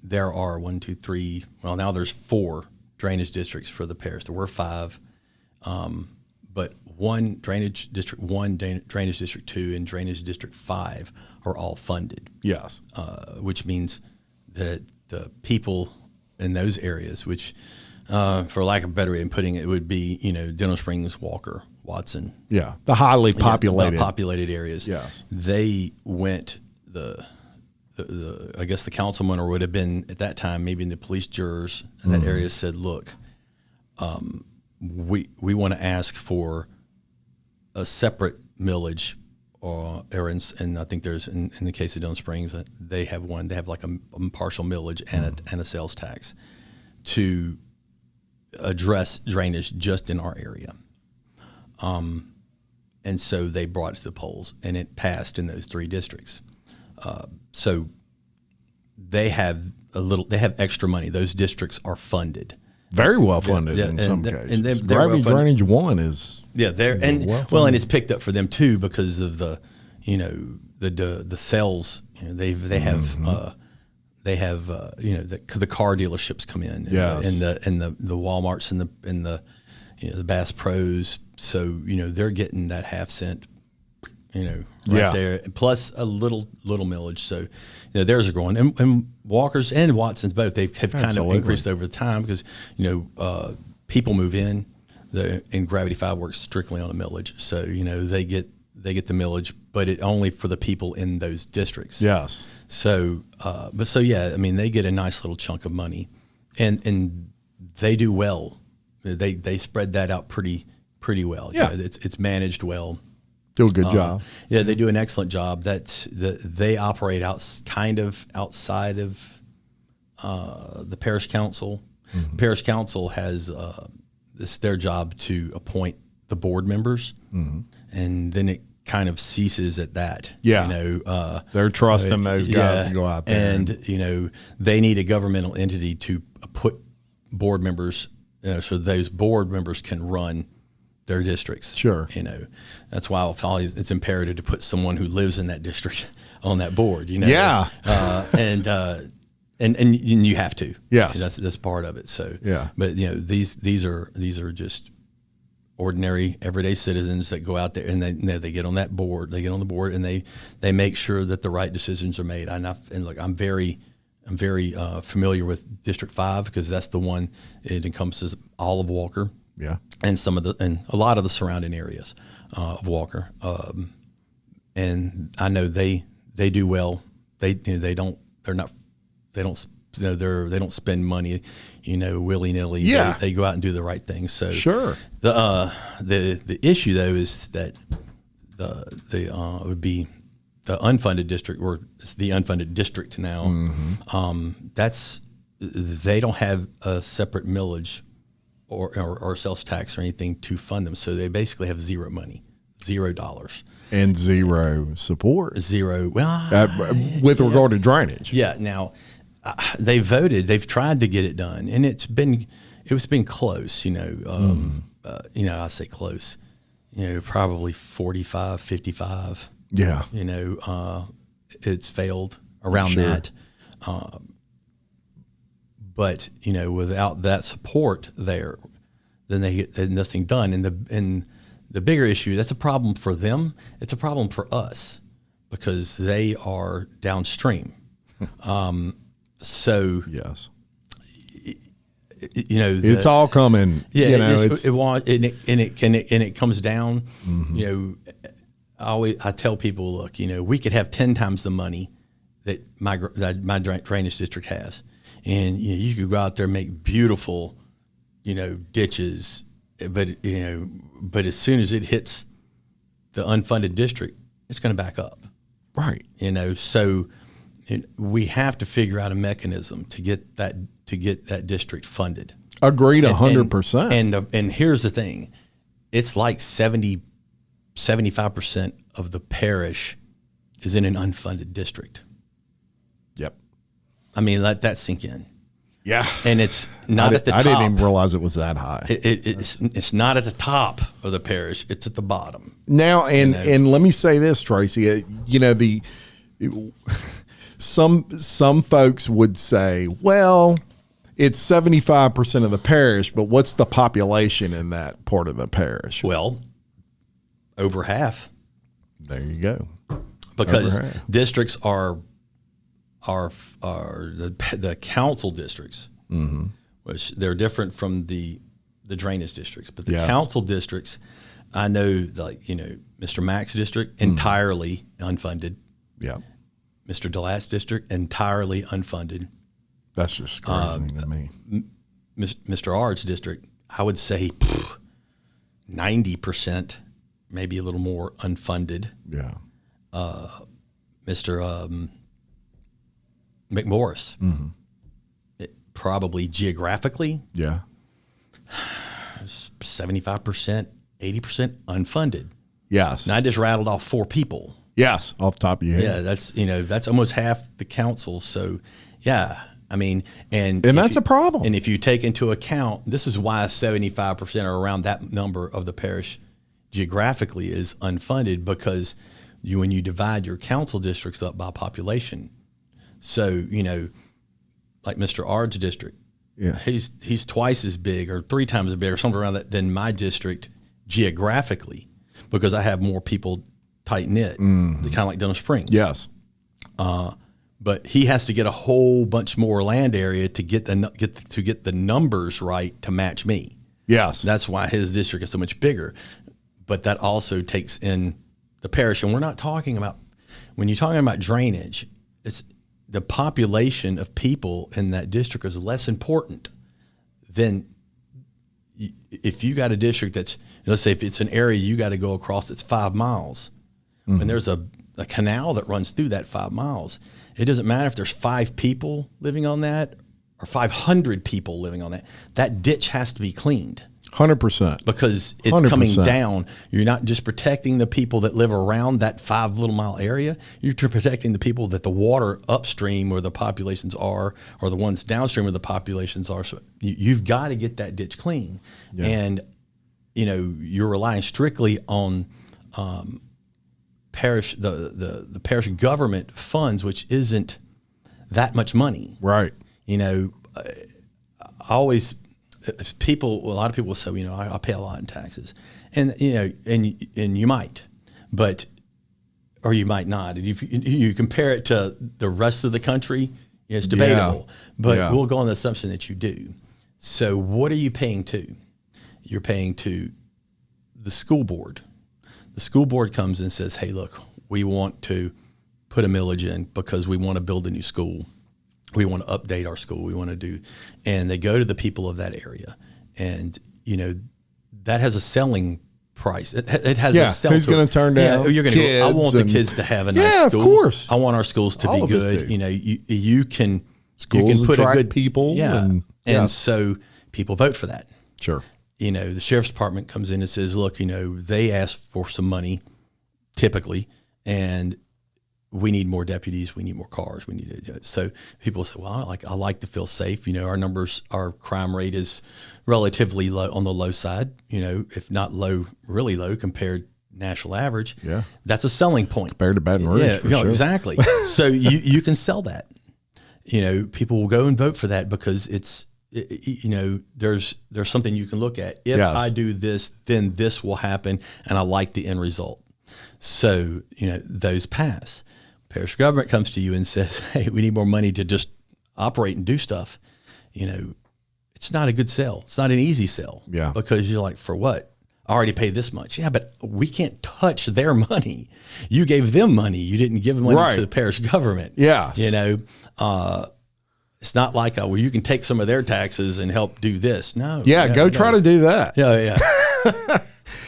C: There are 1, 2, 3. Well, now there's 4 drainage districts for the parish. There were 5, but drainage district 1, drainage district 2, and drainage district 5 are all funded.
B: Yes.
C: Which means that the people in those areas, which, for lack of a better way of putting it, would be, Denham Springs, Walker, Watson.
B: Yeah. The highly populated.
C: Populated areas.
B: Yes. They
C: went I guess the councilman, or would have been at that time, maybe the police jurors in that area, said, look, we want to ask for a separate millage, and I think there's in the case of Denham Springs, they have one. They have like a partial millage and a sales tax to address drainage just in our area. And so they brought it to the polls, and it passed in those 3 districts. So they have extra money. Those districts are funded.
B: Very well funded in some cases.
C: And
B: gravity drainage 1 is
C: and it's picked up for them too because of the sales. They have the car dealerships come in, and the Walmarts and the Bass Pros. So they're getting that half cent. There, plus a little millage. So, theirs are growing, and Walker's and Watson's both. They've kind of increased over time because people move in, and Gravity 5 works strictly on a millage. So they get the millage, but it only for the people in those districts.
B: Yes.
C: So, they get a nice little chunk of money, and they do well. They spread that out pretty well.
B: Yeah.
C: It's managed well.
B: Do a good job.
C: Yeah, they do an excellent job. They operate kind of outside of the parish council. Mm-hmm. The parish council has it's their job to appoint the board members, mm-hmm. and then it kind of ceases at that.
B: Yeah, they're trusting those guys to go out there,
C: and they need a governmental entity to put board members, so those board members can run their districts.
B: Sure.
C: That's why it's imperative to put someone who lives in that district on that board.
B: Yeah.
C: And you have to.
B: Yeah.
C: That's part of it. So
B: yeah.
C: But these are just ordinary everyday citizens that go out there and they get on that board. They get on the board and they make sure that the right decisions are made. I'm very familiar with District 5 because that's the one. It encompasses all of Walker.
B: Yeah,
C: and a lot of the surrounding areas of Walker, and I know they do well. They don't spend money, willy nilly.
B: Yeah,
C: they go out and do the right thing. So
B: sure.
C: The issue though is that it would be the unfunded district, or it's the unfunded district now. Mm-hmm. They don't have a separate millage or sales tax or anything to fund them. So they basically have zero money, $0.
B: And zero support.
C: Zero. Well,
B: with regard to drainage.
C: Yeah. Now, they've tried to get it done, and it's been close, I say close, probably 45, 55.
B: Yeah.
C: It's failed around
B: sure.
C: that. But without that support there, then they get nothing done. And the bigger issue, that's a problem for them. It's a problem for us because they are downstream. So
B: yes,
C: it's
B: all coming.
C: Yeah, it comes down. Mm-hmm. I tell people, look, we could have 10 times the money that my drainage district has. And you could go out there and make beautiful, ditches, but as soon as it hits the unfunded district, it's going to back up.
B: Right.
C: So we have to figure out a mechanism to get that district funded.
B: Agreed, 100%.
C: And here's the thing, it's like 75% of the parish is in an unfunded district.
B: Yep.
C: I mean, let that sink in.
B: Yeah.
C: And it's not at the top.
B: I didn't even realize it was that high.
C: It's not at the top of the parish. It's at the bottom.
B: Now, and let me say this, Tracy, some folks would say, well, it's 75% of the parish, but what's the population in that part of the parish?
C: Well, over half.
B: There you go.
C: Because districts are the council districts, mm-hmm. which they're different from the drainage districts. But the council districts, I know, Mr. Mack's district, entirely unfunded.
B: Yeah.
C: Mr. DeLatte's district, entirely unfunded.
B: That's just crazy to me.
C: Mr. Ard's district, I would say 90%, maybe a little more unfunded.
B: Yeah.
C: Mr. McMorris, mm-hmm. Probably geographically, 75%, 80% unfunded.
B: Yes.
C: And I just rattled off 4 people.
B: Yes, off the top of your head.
C: Yeah, that's almost half the council. So, yeah, I mean, and
B: that's a problem.
C: And if you take into account, this is why 75% or around that number of the parish geographically is unfunded, because when you divide your council districts up by population, so like Mr. Ard's district, he's twice as big or 3 times as big or something around that than my district geographically, because I have more people tight knit, kind of like Denham Springs.
B: Yes.
C: But he has to get a whole bunch more land area to get the numbers right to match me.
B: Yes.
C: That's why his district is so much bigger. But that also takes in the parish. And we're not talking about, when you're talking about drainage, it's the population of people in that district is less important than if you got a district that's, let's say if it's an area you got to go across that's 5 miles, and there's a canal that runs through that 5 miles, it doesn't matter if there's 5 people living on that or 500 people living on that. That ditch has to be cleaned.
B: 100%.
C: Because it's
B: 100%.
C: coming down. You're not just protecting the people that live around that 5 little mile area. You're protecting the people that the water upstream where the populations are, or the ones downstream where the populations are. So you've got to get that ditch clean. Yeah. And, you're relying strictly on parish, the parish government funds, which isn't that much money.
B: Right.
C: A lot of people will say, I pay a lot in taxes, and you might, or you might not. And if you compare it to the rest of the country, it's debatable, but we'll go on the assumption that you do. So what are you paying to? You're paying to the school board. The school board comes and says, hey, look, we want to put a millage in because we want to build a new school. We want to update our school. We want to do, and they go to the people of that area, and that has a selling price. It has a sell.
B: Who's going to turn down?
C: You're going to go. I want the kids to have a nice school.
B: Of course.
C: I want our schools to be good. You can
B: schools
C: put
B: attract
C: a good
B: people.
C: And so people vote for that.
B: Sure.
C: The sheriff's department comes in and says, look, they ask for some money, typically, and we need more deputies. We need more cars. We need to. So people say, well, I like to feel safe. Our crime rate is relatively low, on the low side, if not low, really low compared national average.
B: Yeah.
C: That's a selling point.
B: Compared to Baton Rouge. Sure.
C: Exactly. So you can sell that. People will go and vote for that because it's, there's something you can look at. If I do this, then this will happen, and I like the end result. So, those pass. Parish government comes to you and says, hey, we need more money to just operate and do stuff. It's not a good sell. It's not an easy sell.
B: Yeah.
C: Because you're like, for what? I already paid this much. Yeah, but we can't touch their money. You gave them money. You didn't give money to the parish government.
B: Yeah.
C: It's not like, well, you can take some of their taxes and help do this. No.
B: Yeah, go try to do that.
C: Yeah.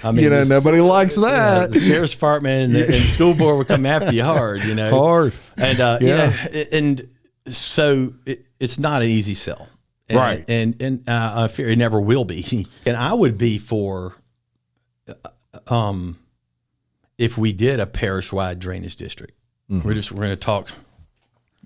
C: I mean,
B: nobody likes that.
C: The sheriff's department and the school board would come after you hard,
B: Hard.
C: And, and so it's not an easy sell. And,
B: right.
C: And I fear it never will be. And I would be for, if we did a parish-wide drainage district. Mm-hmm. We're going to talk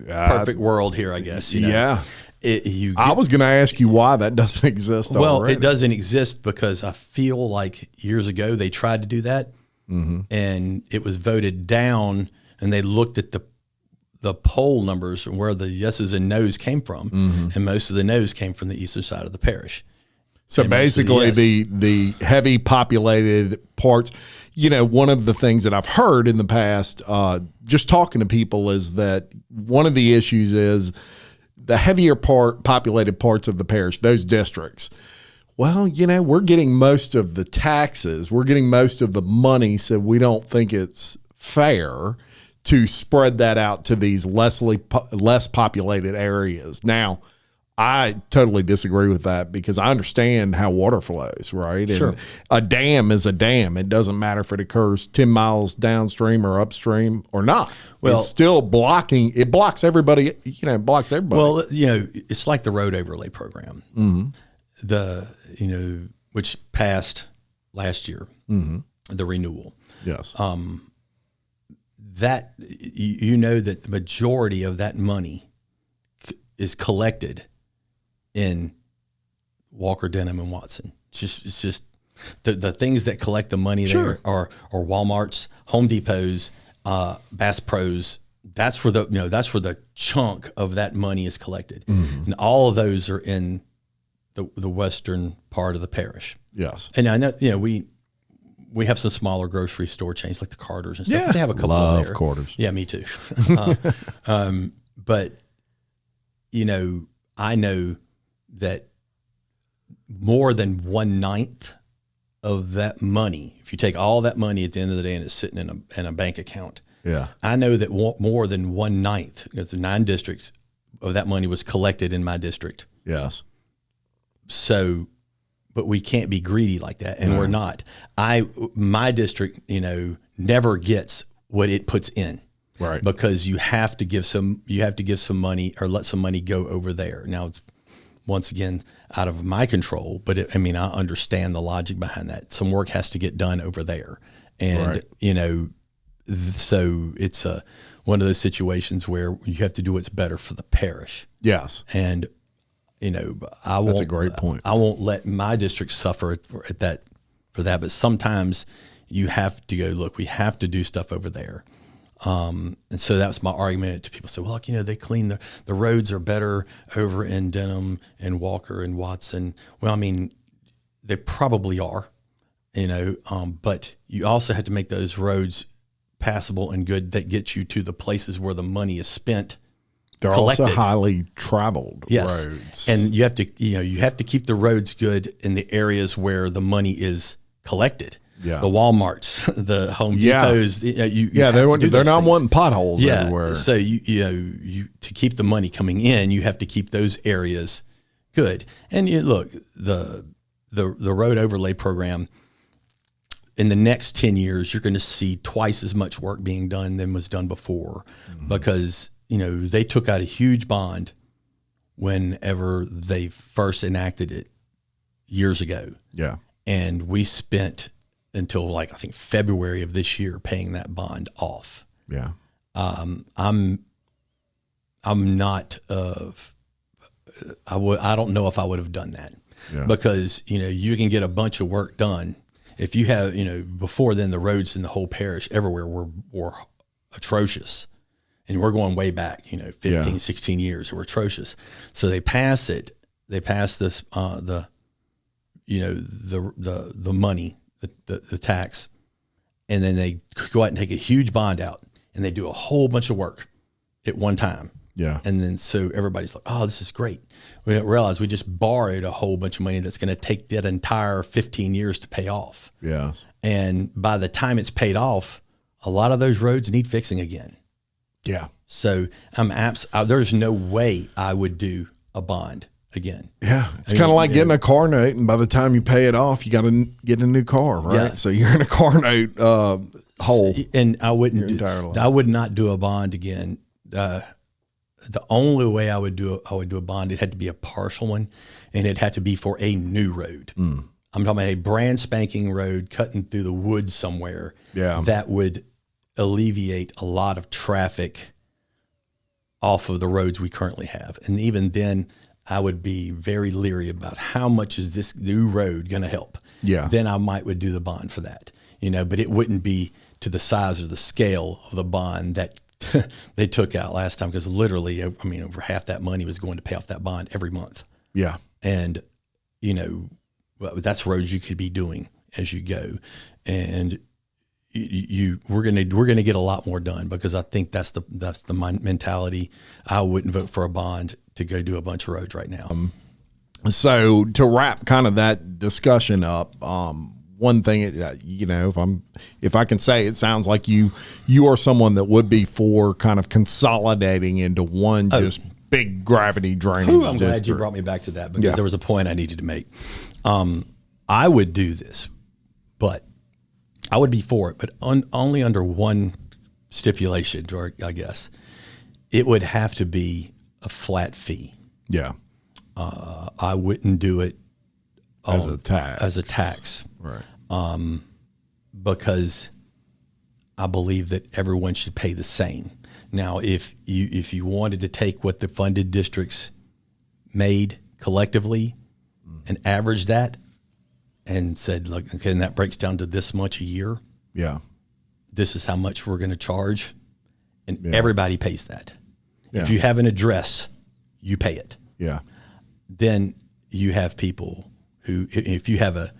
C: perfect world here, I guess.
B: Yeah. I was going to ask you why that doesn't exist already.
C: It doesn't exist because I feel like years ago they tried to do that, and it was voted down, and they looked at the poll numbers and where the yeses and nos came from, and most of the nos came from the eastern side of the parish.
B: So basically the heavy populated parts, one of the things that I've heard in the past, just talking to people, is that one of the issues is the heavier populated parts of the parish, those districts. Well, we're getting most of the taxes. We're getting most of the money. So we don't think it's fair to spread that out to these less populated areas. Now, I totally disagree with that because I understand how water flows, right?
C: Sure.
B: And a dam is a dam. It doesn't matter if it occurs 10 miles downstream or upstream or not. Well, it's still blocking. It blocks everybody. It blocks everybody.
C: Well, it's like the road overlay program, which passed last year, the renewal.
B: Yes.
C: That that the majority of that money is collected in Walker, Denham, and Watson. It's just the things that collect the money there are Walmart's, Home Depot's, Bass Pro's. That's where the chunk of that money is collected, and all of those are in the western part of the parish.
B: Yes,
C: and I know we have some smaller grocery store chains like the Carters and stuff. Yeah, they have a couple of there.
B: Quarters.
C: Yeah, me too. But I know that more than 1/9 of that money, if you take all that money at the end of the day and it's sitting in a bank account, I know that more than 1/9, because the 9 districts, of that money was collected in my district.
B: Yes.
C: So but we can't be greedy like that, and we're not. My district, never gets what it puts in,
B: right?
C: Because you have to give some money or let some money go over there. Now it's once again out of my control, but I understand the logic behind that. Some work has to get done over there, and so it's one of those situations where you have to do what's better for the parish.
B: Yes,
C: and
B: that's a great point.
C: I won't let my district suffer for that. But sometimes you have to go, look, we have to do stuff over there. And so that's my argument to people. Say, well, they clean the roads are better over in Denham and Walker and Watson. Well, they probably are, but you also have to make those roads passable and good that get you to the places where the money is spent.
B: They're
C: collected.
B: Also highly traveled roads.
C: And you have to keep the roads good in the areas where the money is collected. Yeah. The Walmarts, the Home Depots.
B: They're not wanting potholes everywhere.
C: So you to keep the money coming in, you have to keep those areas good. And look, the road overlay program, in the next 10 years, you're going to see twice as much work being done than was done before, because they took out a huge bond whenever they first enacted it years ago. Yeah. And we spent until I think February of this year paying that bond off. Yeah. I'm not I don't know if I would have done that, because you can get a bunch of work done if you have before then the roads in the whole parish everywhere were atrocious, and we're going way back 15 16 years, they were atrocious. So they pass this the money, the tax, and then they go out and take a huge bond out, and they do a whole bunch of work at one time. Yeah. And then so everybody's like, oh, this is great. We don't realize we just borrowed a whole bunch of money that's going to take that entire 15 years to pay off. Yes. And by the time it's paid off, a lot of those roads need fixing again. Yeah. So there's no way I would do a bond again.
B: Yeah. It's kind of like getting a car note, and by the time you pay it off, you got to get a new car, right? Yeah. So you're in a car note hole.
C: And I would not do a bond again. The only way I would do a bond, it had to be a partial one, and it had to be for a new road. I'm talking about a brand spanking road cutting through the woods somewhere. Yeah. That would alleviate a lot of traffic off of the roads we currently have. And even then, I would be very leery about how much is this new road going to help. Yeah. Then I would do the bond for that, but it wouldn't be to the size or the scale of the bond that they took out last time, because literally, over half that money was going to pay off that bond every month. Yeah. And, that's roads you could be doing as you go. And we're going to get a lot more done, because I think that's the mentality. I wouldn't vote for a bond to go do a bunch of roads right now.
B: So to wrap kind of that discussion up, one thing, if I can say, it sounds like you are someone that would be for kind of consolidating into one just big gravity drainage.
C: I'm glad you brought me back to that, because there was a point I needed to make. I would do this, but I would be for it, but only under one stipulation, or I guess it would have to be a flat fee. Yeah. I wouldn't do it
B: as a tax.
C: Right. Because I believe that everyone should pay the same. Now, if you wanted to take what the funded districts made collectively and average that and said, look, okay, and that breaks down to this much a year. Yeah. This is how much we're going to charge. And everybody pays that. Yeah. If you have an address, you pay it. Yeah. Then you have people who, if you have a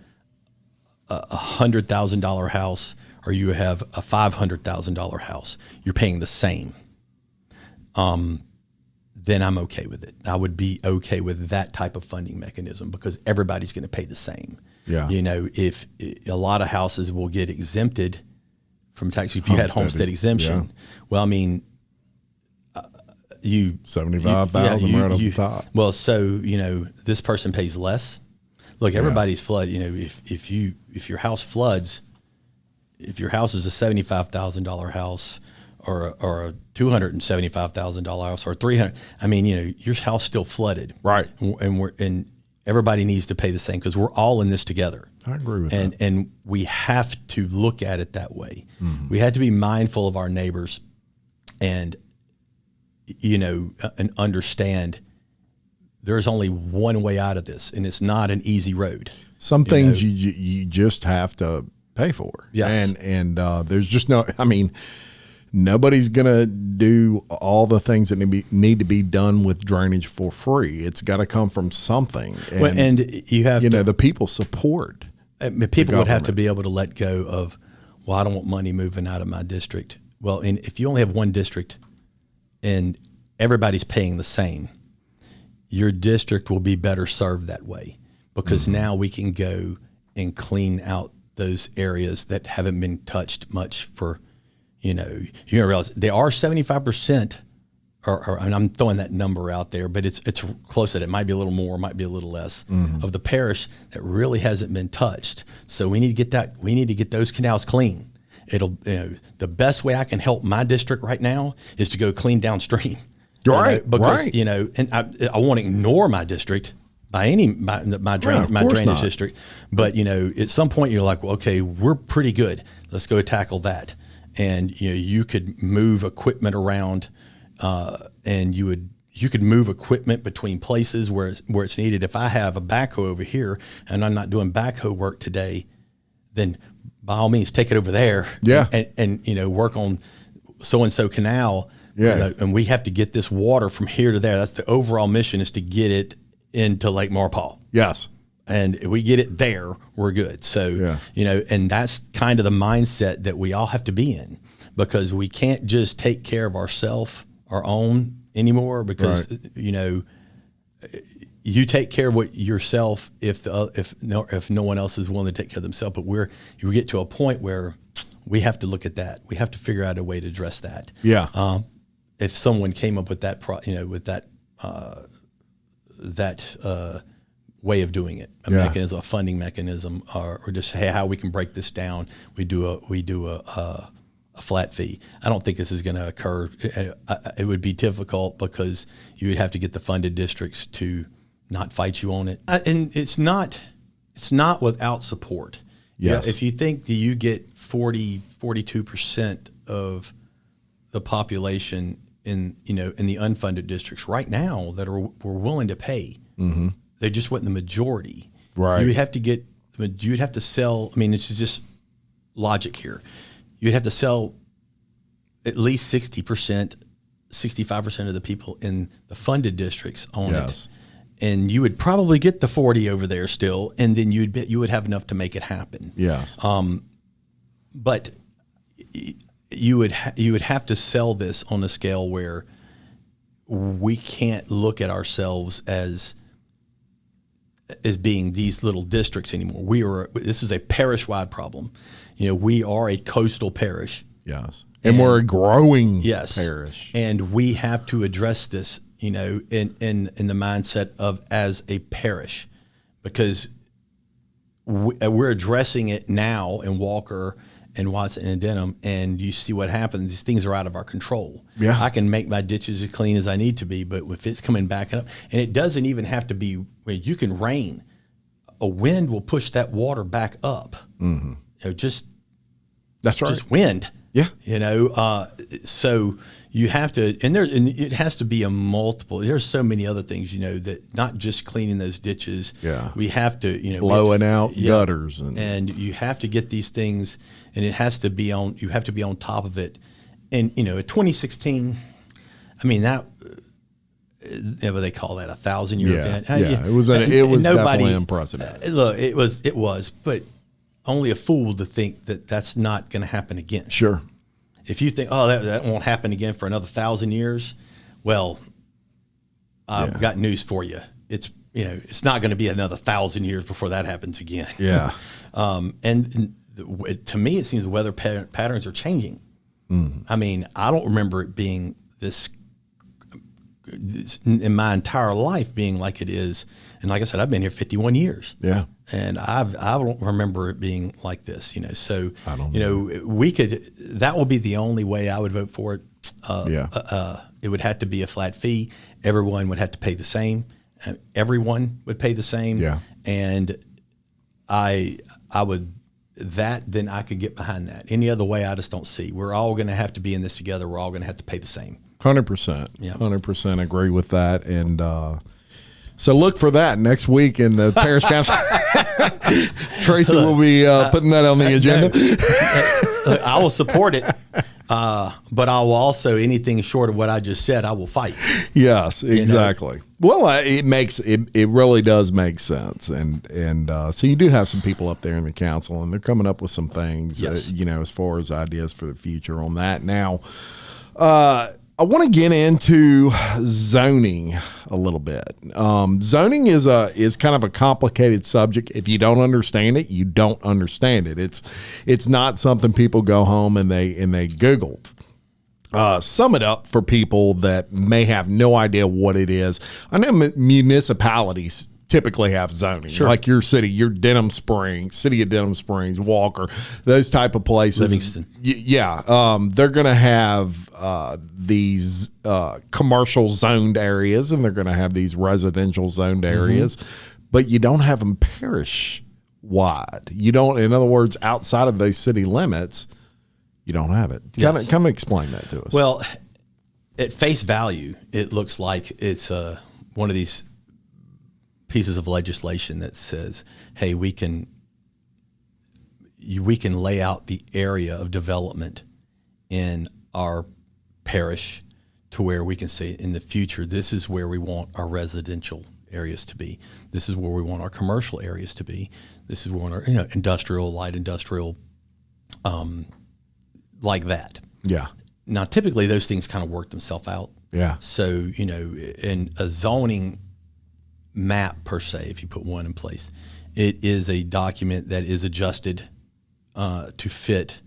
C: $100,000 house, or you have a $500,000 house, you're paying the same. Then I'm okay with it. I would be okay with that type of funding mechanism, because everybody's going to pay the same. Yeah. If a lot of houses will get exempted from tax, if you had homestead exemption, well, you
B: 75,000 right off the top.
C: Well, so this person pays less. look, everybody's flood. You know, if your house floods, if your house is a $75,000 house or a $275,000 house or $300, I mean, you know, your house still flooded,
B: Right.
C: And everybody needs to pay the same because we're all in this together.
B: I agree with that.
C: And we have to look at it that way. We have to be mindful of our neighbors, and you know, and understand there's only one way out of this, and it's not an easy road.
B: Some things you just have to pay for.
C: Yes.
B: And there's just no, I mean, nobody's going to do all the things that need to be done with drainage for free. It's got to come from something.
C: And you have
B: know, the people support.
C: People would have to be able to let go of, well, I don't want money moving out of my district. Well, and if you only have one district and everybody's paying the same, your district will be better served that way, because now we can go and clean out those areas that haven't been touched much for, you know, you realize they are 75%, and I'm throwing that number out there, but it's close to it. It might be a little more, might be a little less of the parish that really hasn't been touched. So we need to get those canals clean. The best way I can help my district right now is to go clean downstream.
B: Right.
C: Because,
B: right.
C: you know, and I won't ignore my district by my drainage district. But, you know, at some point you're like, well, okay, we're pretty good. Let's go tackle that. And, you know, you could move equipment around, and you could move equipment between places where it's needed. If I have a backhoe over here and I'm not doing backhoe work today, then by all means take it over there.
B: Yeah.
C: And you know, work on so-and-so canal.
B: Yeah.
C: You know, and we have to get this water from here to there. That's the overall mission, is to get it into Lake Marpaw.
B: Yes.
C: And if we get it there, we're good. So, you know, and that's kind of the mindset that we all have to be in, because we can't just take care of our own anymore, because, you know, you take care of yourself if no one else is willing to take care of themselves. But you get to a point where we have to look at that. We have to figure out a way to address that.
B: Yeah.
C: If someone came up with that, way of doing it, mechanism, a funding mechanism, or just, hey, how we can break this down. We do a flat fee. I don't think this is going to occur. It would be difficult because you would have to get the funded districts to not fight you on it. And it's not without support.
B: Yes.
C: If you think that you get 42% of the population in the unfunded districts right now that were willing to pay, they just weren't the majority.
B: Right.
C: You'd have to sell. I mean, it's just logic here. You'd have to sell at least 60%, 65% of the people in the funded districts on it. And you would probably get the 40 over there still, and then you would have enough to make it happen.
B: Yes.
C: But you would have to sell this on a scale where we can't look at ourselves as being these little districts anymore. This is a parish-wide problem. You know, we are a coastal parish.
B: Yes. And we're a growing
C: yes,
B: parish.
C: And we have to address this, you know, in the mindset of as a parish, because we're addressing it now in Walker and Watson and Denham, and you see what happens. These things are out of our control.
B: Yeah.
C: I can make my ditches as clean as I need to be, but if it's coming back up, and it doesn't even have to be where you can rain, a wind will push that water back up. Mm-hmm. You know,
B: that's right.
C: Just wind.
B: Yeah.
C: You know, so you have to, and it has to be a multiple. There's so many other things, you know, that not just cleaning those ditches.
B: Yeah.
C: We have to, you know,
B: blowing out gutters
C: and you have to get these things, and you have to be on top of it. And, you know, in 2016, I mean, that, what they call that, 1,000-year event.
B: Yeah. It was definitely unprecedented.
C: Look, it was, but only a fool to think that that's not going to happen again.
B: Sure.
C: If you think, oh, that won't happen again for another 1,000 years, well, I've got news for you. It's not going to be another 1,000 years before that happens again.
B: Yeah.
C: And to me, it seems the weather patterns are changing. Mm-hmm. I mean, I don't remember it being this in my entire life being like it is. And like I said, I've been here 51 years.
B: Yeah.
C: And I don't remember it being like this, So,
B: I don't
C: that will be the only way I would vote for it. It would have to be a flat fee. Everyone would have to pay the same. Everyone would pay the same.
B: Yeah.
C: And I would, then I could get behind that. Any other way, I just don't see. We're all going to have to be in this together. We're all going to have to pay the same.
B: 100%.
C: Yeah.
B: 100% agree with that. And, so look for that next week in the Parish Council. Tracy will be putting that on the agenda.
C: I will support it, but I will also, anything short of what I just said, I will fight.
B: Yes, exactly. Well, it really does make sense, and so you do have some people up there in the council, and they're coming up with some things,
C: yes.
B: As far as ideas for the future on that. Now, I want to get into zoning a little bit. Zoning is kind of a complicated subject. If you don't understand it, you don't understand it. It's not something people go home and they Google. Sum it up for people that may have no idea what it is. I know municipalities typically have zoning, like your city, your Denham Springs, city of Denham Springs, Walker, those type of places.
C: Livingston.
B: They're going to have these commercial zoned areas, and they're going to have these residential zoned areas, but you don't have them parish wide. You don't, in other words, outside of those city limits, you don't have it.
C: Yes.
B: Come explain that to us.
C: Well, at face value, it looks like it's one of these pieces of legislation that says, hey, we can lay out the area of development in our parish to where we can say in the future, this is where we want our residential areas to be. This is where we want our commercial areas to be. This is where we want our industrial, light industrial, like that.
B: Yeah.
C: Now, typically those things kind of work themselves out.
B: Yeah.
C: So, in a zoning map per se, if you put one in place, it is a document that is adjusted to fit,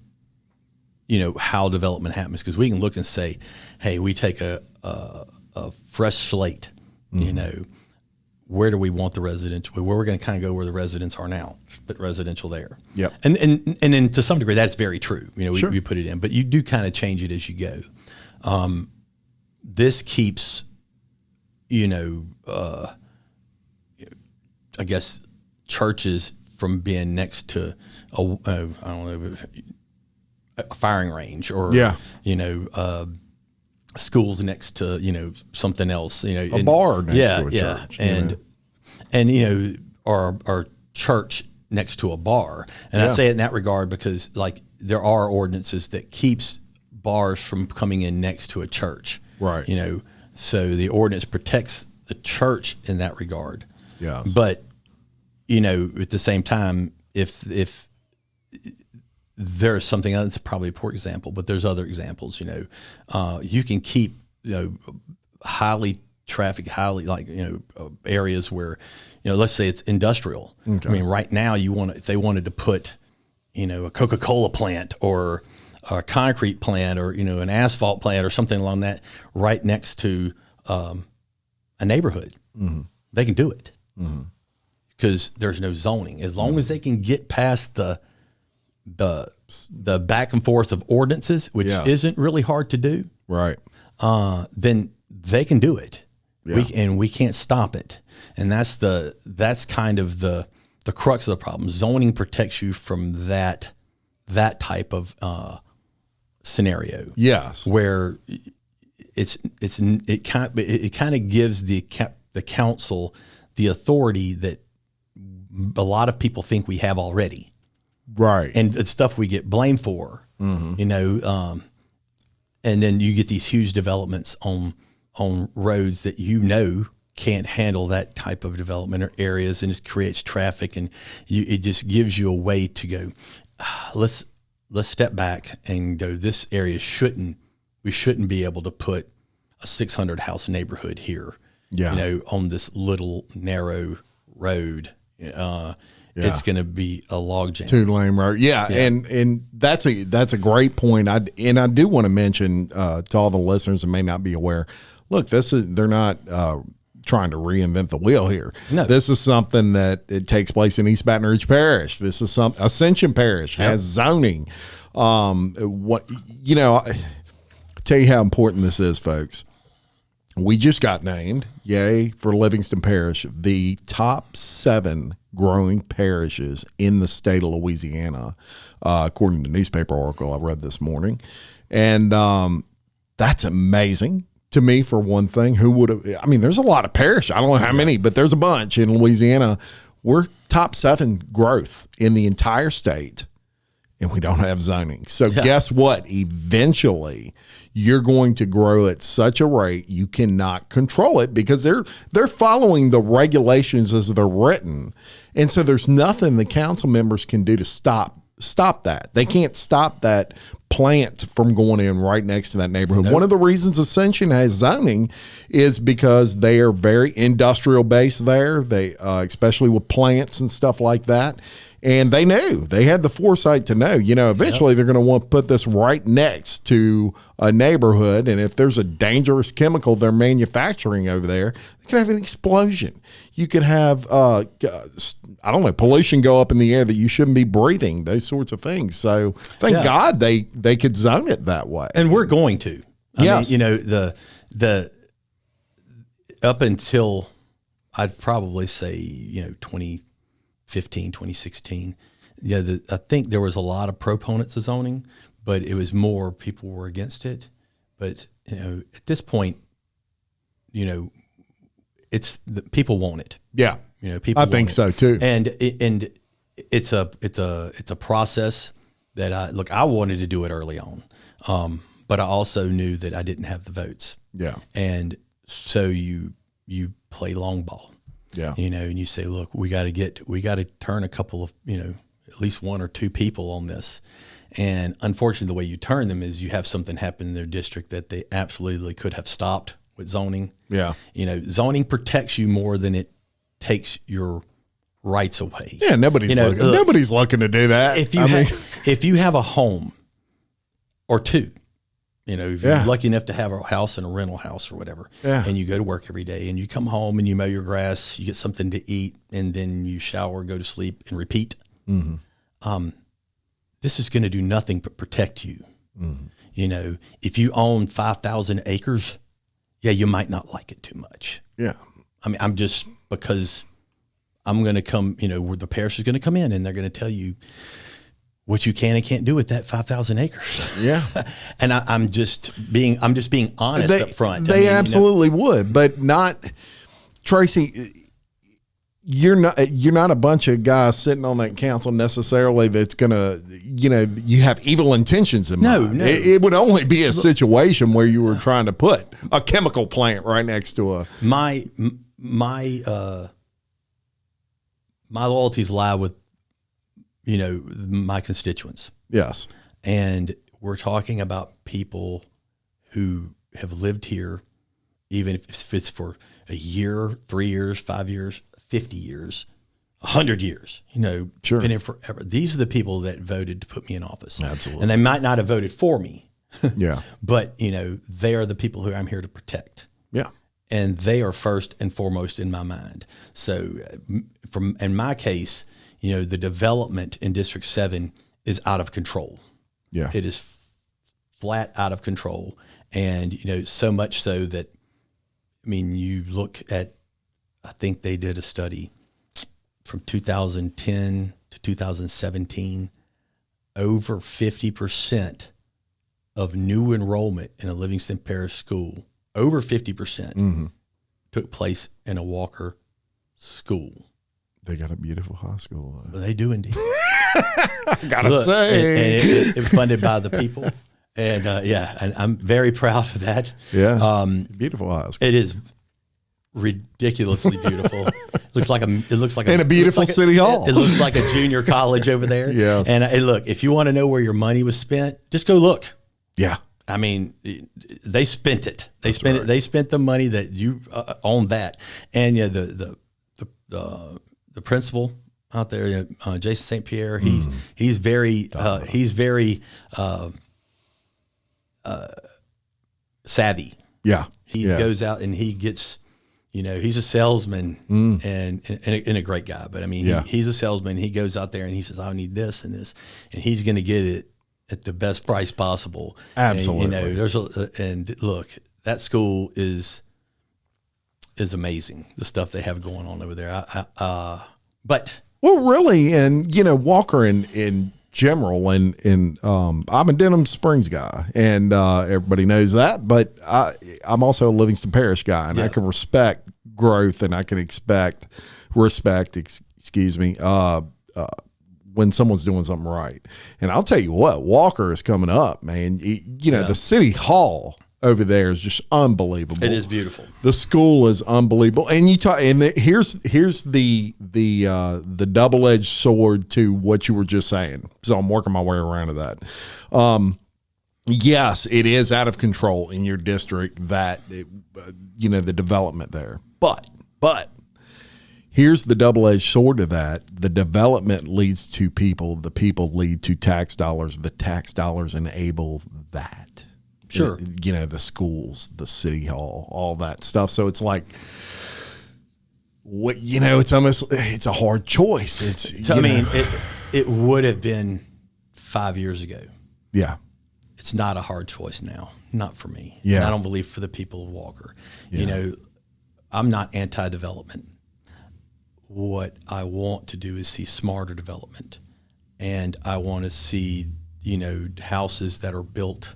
C: how development happens. Because we can look and say, hey, we take a fresh slate, where do we want the residential? Where we're going to kind of go where the residents are now, but residential there.
B: Yep.
C: And then to some degree that's very true.
B: Sure.
C: We put it in, but you do kind of change it as you go. This keeps, I guess, churches from being next to a firing range or schools next to something else.
B: A bar next to a church.
C: And our church next to a bar. And I say it in that regard because there are ordinances that keeps bars from coming in next to a church.
B: Right.
C: So the ordinance protects the church in that regard.
B: Yes.
C: But, at the same time, if there's something else, probably a poor example, but there's other examples, you can keep, highly traffic, areas where, let's say it's industrial. Okay. I mean, right now if they wanted to put, a Coca-Cola plant or a concrete plant or, an asphalt plant or something along that right next to a neighborhood, they can do it. Because there's no zoning. As long as they can get past the back and forth of ordinances, which isn't really hard to do,
B: right?
C: Then they can do it.
B: Yeah.
C: We can't stop it. And that's kind of the crux of the problem. Zoning protects you from that type of scenario.
B: Yes,
C: where it kind of gives the council the authority that a lot of people think we have already.
B: Right.
C: And it's stuff we get blamed for, and then you get these huge developments on roads that can't handle that type of development or areas, and it creates traffic, and it just gives you a way to go, let's step back and go, this area we shouldn't be able to put a 600 house neighborhood here, on this little narrow road. It's going to be a logjam.
B: 2-lane road. Yeah. And that's a great point. I do want to mention to all the listeners that may not be aware, look, they're not trying to reinvent the wheel here.
C: No.
B: This is something that it takes place in East Baton Rouge Parish. This is Ascension Parish has zoning. I tell you how important this is, folks. We just got named, yay, for Livingston Parish, the top 7 growing parishes in the state of Louisiana, according to the newspaper article I read this morning. And that's amazing to me, for one thing. Who would have? I mean, there's a lot of parishes. I don't know how many, but there's a bunch in Louisiana. We're top 7 growth in the entire state, and we don't have zoning. So guess what? Eventually, you're going to grow at such a rate you cannot control it, because they're following the regulations as they're written. And so there's nothing the council members can do to stop that. They can't stop that plant from going in right next to that neighborhood. Nope. One of the reasons Ascension has zoning is because they are very industrial based there. They especially with plants and stuff like that. And they knew, they had the foresight to know, eventually they're going to want to put this right next to a neighborhood. And if there's a dangerous chemical they're manufacturing over there, they could have an explosion. You could have, pollution go up in the air that you shouldn't be breathing, those sorts of things. So thank God they could zone it that way.
C: And we're going to.
B: Yes.
C: I mean, the up until I'd probably say, 2015, 2016. I think there was a lot of proponents of zoning, but it was more people were against it. But at this point, it's people want it.
B: Yeah,
C: people.
B: I think so too.
C: And it's a process that I wanted to do it early on, but I also knew that I didn't have the votes.
B: Yeah,
C: and so you play long ball.
B: Yeah.
C: And you say, look, we got to turn a couple of, at least 1 or 2 people on this. And unfortunately, the way you turn them is you have something happen in their district that they absolutely could have stopped with zoning.
B: Yeah.
C: Zoning protects you more than it takes your rights away.
B: Yeah. Nobody's looking to do that.
C: If you have a home or 2, if you're lucky enough to have a house and a rental house or whatever, and you go to work every day and you come home and you mow your grass, you get something to eat, and then you shower, go to sleep, and repeat. Mm-hmm. This is going to do nothing but protect you. Mm-hmm. If you own 5,000 acres, you might not like it too much.
B: Yeah.
C: I mean, because I'm going to come, where the parish is going to come in and they're going to tell you what you can and can't do with that 5,000 acres.
B: Yeah.
C: And I'm just being honest up front.
B: They absolutely would, but not, Tracy, you're not a bunch of guys sitting on that council necessarily that's going to, you have evil intentions in mind.
C: No.
B: It would only be a situation where you were trying to put a chemical plant right next to a.
C: My loyalties lie with, my constituents.
B: Yes.
C: And we're talking about people who have lived here, even if it's for a year, 3 years, 5 years, 50 years, 100 years,
B: Sure.
C: been here forever. These are the people that voted to put me in office.
B: Absolutely.
C: And they might not have voted for me.
B: Yeah.
C: But, they are the people who I'm here to protect.
B: Yeah.
C: And they are first and foremost in my mind. So in my case, the development in District 7 is out of control.
B: Yeah.
C: It is flat out of control. And, so much so that, you look at, I think they did a study from 2010 to 2017, over 50% of new enrollment in a Livingston Parish school, over 50% took place in a Walker school.
B: They got a beautiful high school.
C: Well, they do indeed.
B: Gotta say.
C: And it's funded by the people. And and I'm very proud of that.
B: Yeah. Beautiful high school.
C: It is ridiculously beautiful. It looks like
B: a beautiful city hall.
C: It looks like a junior college over there.
B: Yes.
C: And look, if you want to know where your money was spent, just go look.
B: Yeah.
C: They spent it. They spent it. They spent the money that you on that. And the principal out there, Jason St. Pierre, he's very savvy.
B: Yeah.
C: He goes out and he gets, he's a salesman and a great guy. But I mean, he's a salesman. He goes out there and he says, I need this and this, and he's going to get it at the best price possible.
B: Absolutely.
C: And, and look, that school is amazing. The stuff they have going on over there. But
B: really, and Walker in general, and I'm a Denham Springs guy, and everybody knows that. But I'm also a Livingston Parish guy, and I can respect growth, and I can respect. Excuse me. When someone's doing something right, and I'll tell you what, Walker is coming up, man. The city hall over there is just unbelievable.
C: It is beautiful.
B: The school is unbelievable, and here's the double-edged sword to what you were just saying. So I'm working my way around to that. Yes, it is out of control in your district that the development there, but here's the double-edged sword to that. The development leads to people. The people lead to tax dollars. The tax dollars enable that.
C: Sure.
B: The schools, the city hall, all that stuff. So it's like, it's a hard choice.
C: It would have been 5 years ago.
B: Yeah.
C: It's not a hard choice now. Not for me.
B: Yeah.
C: And I don't believe for the people of Walker. Yeah. I'm not anti-development. What I want to do is see smarter development. And I want to see, houses that are built.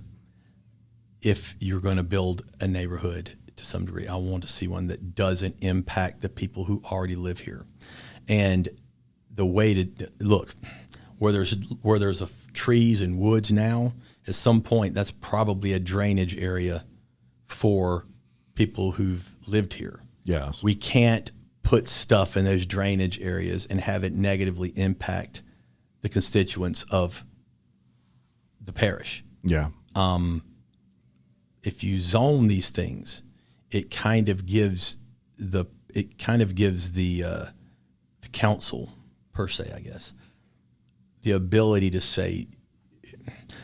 C: If you're going to build a neighborhood to some degree, I want to see one that doesn't impact the people who already live here. And the way to look, where there's trees and woods now, at some point that's probably a drainage area for people who've lived here.
B: Yes.
C: We can't put stuff in those drainage areas and have it negatively impact the constituents of the parish.
B: Yeah.
C: If you zone these things, it kind of gives the council per se, I guess, the ability to say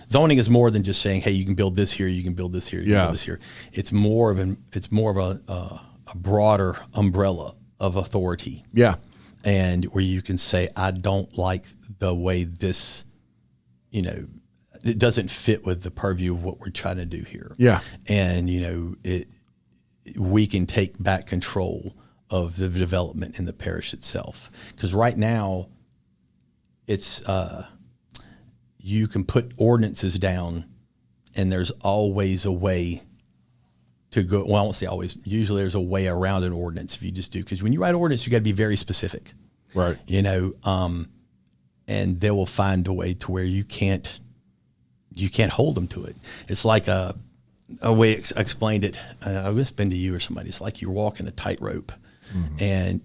C: zoning is more than just saying, hey, you can build this here, you can build this here, you can build this here. It's more of a broader umbrella of authority.
B: Yeah.
C: And where you can say, I don't like the way this, it doesn't fit with the purview of what we're trying to do here.
B: Yeah.
C: And, we can take back control of the development in the parish itself. Because right now, it's, you can put ordinances down and there's always a way to go. Well, I won't say always. Usually there's a way around an ordinance if you just do. Because when you write ordinance, you got to be very specific.
B: Right.
C: And they will find a way to where you can't hold them to it. It's like a way I explained it. It's been to you or somebody. It's like you're walking a tightrope, and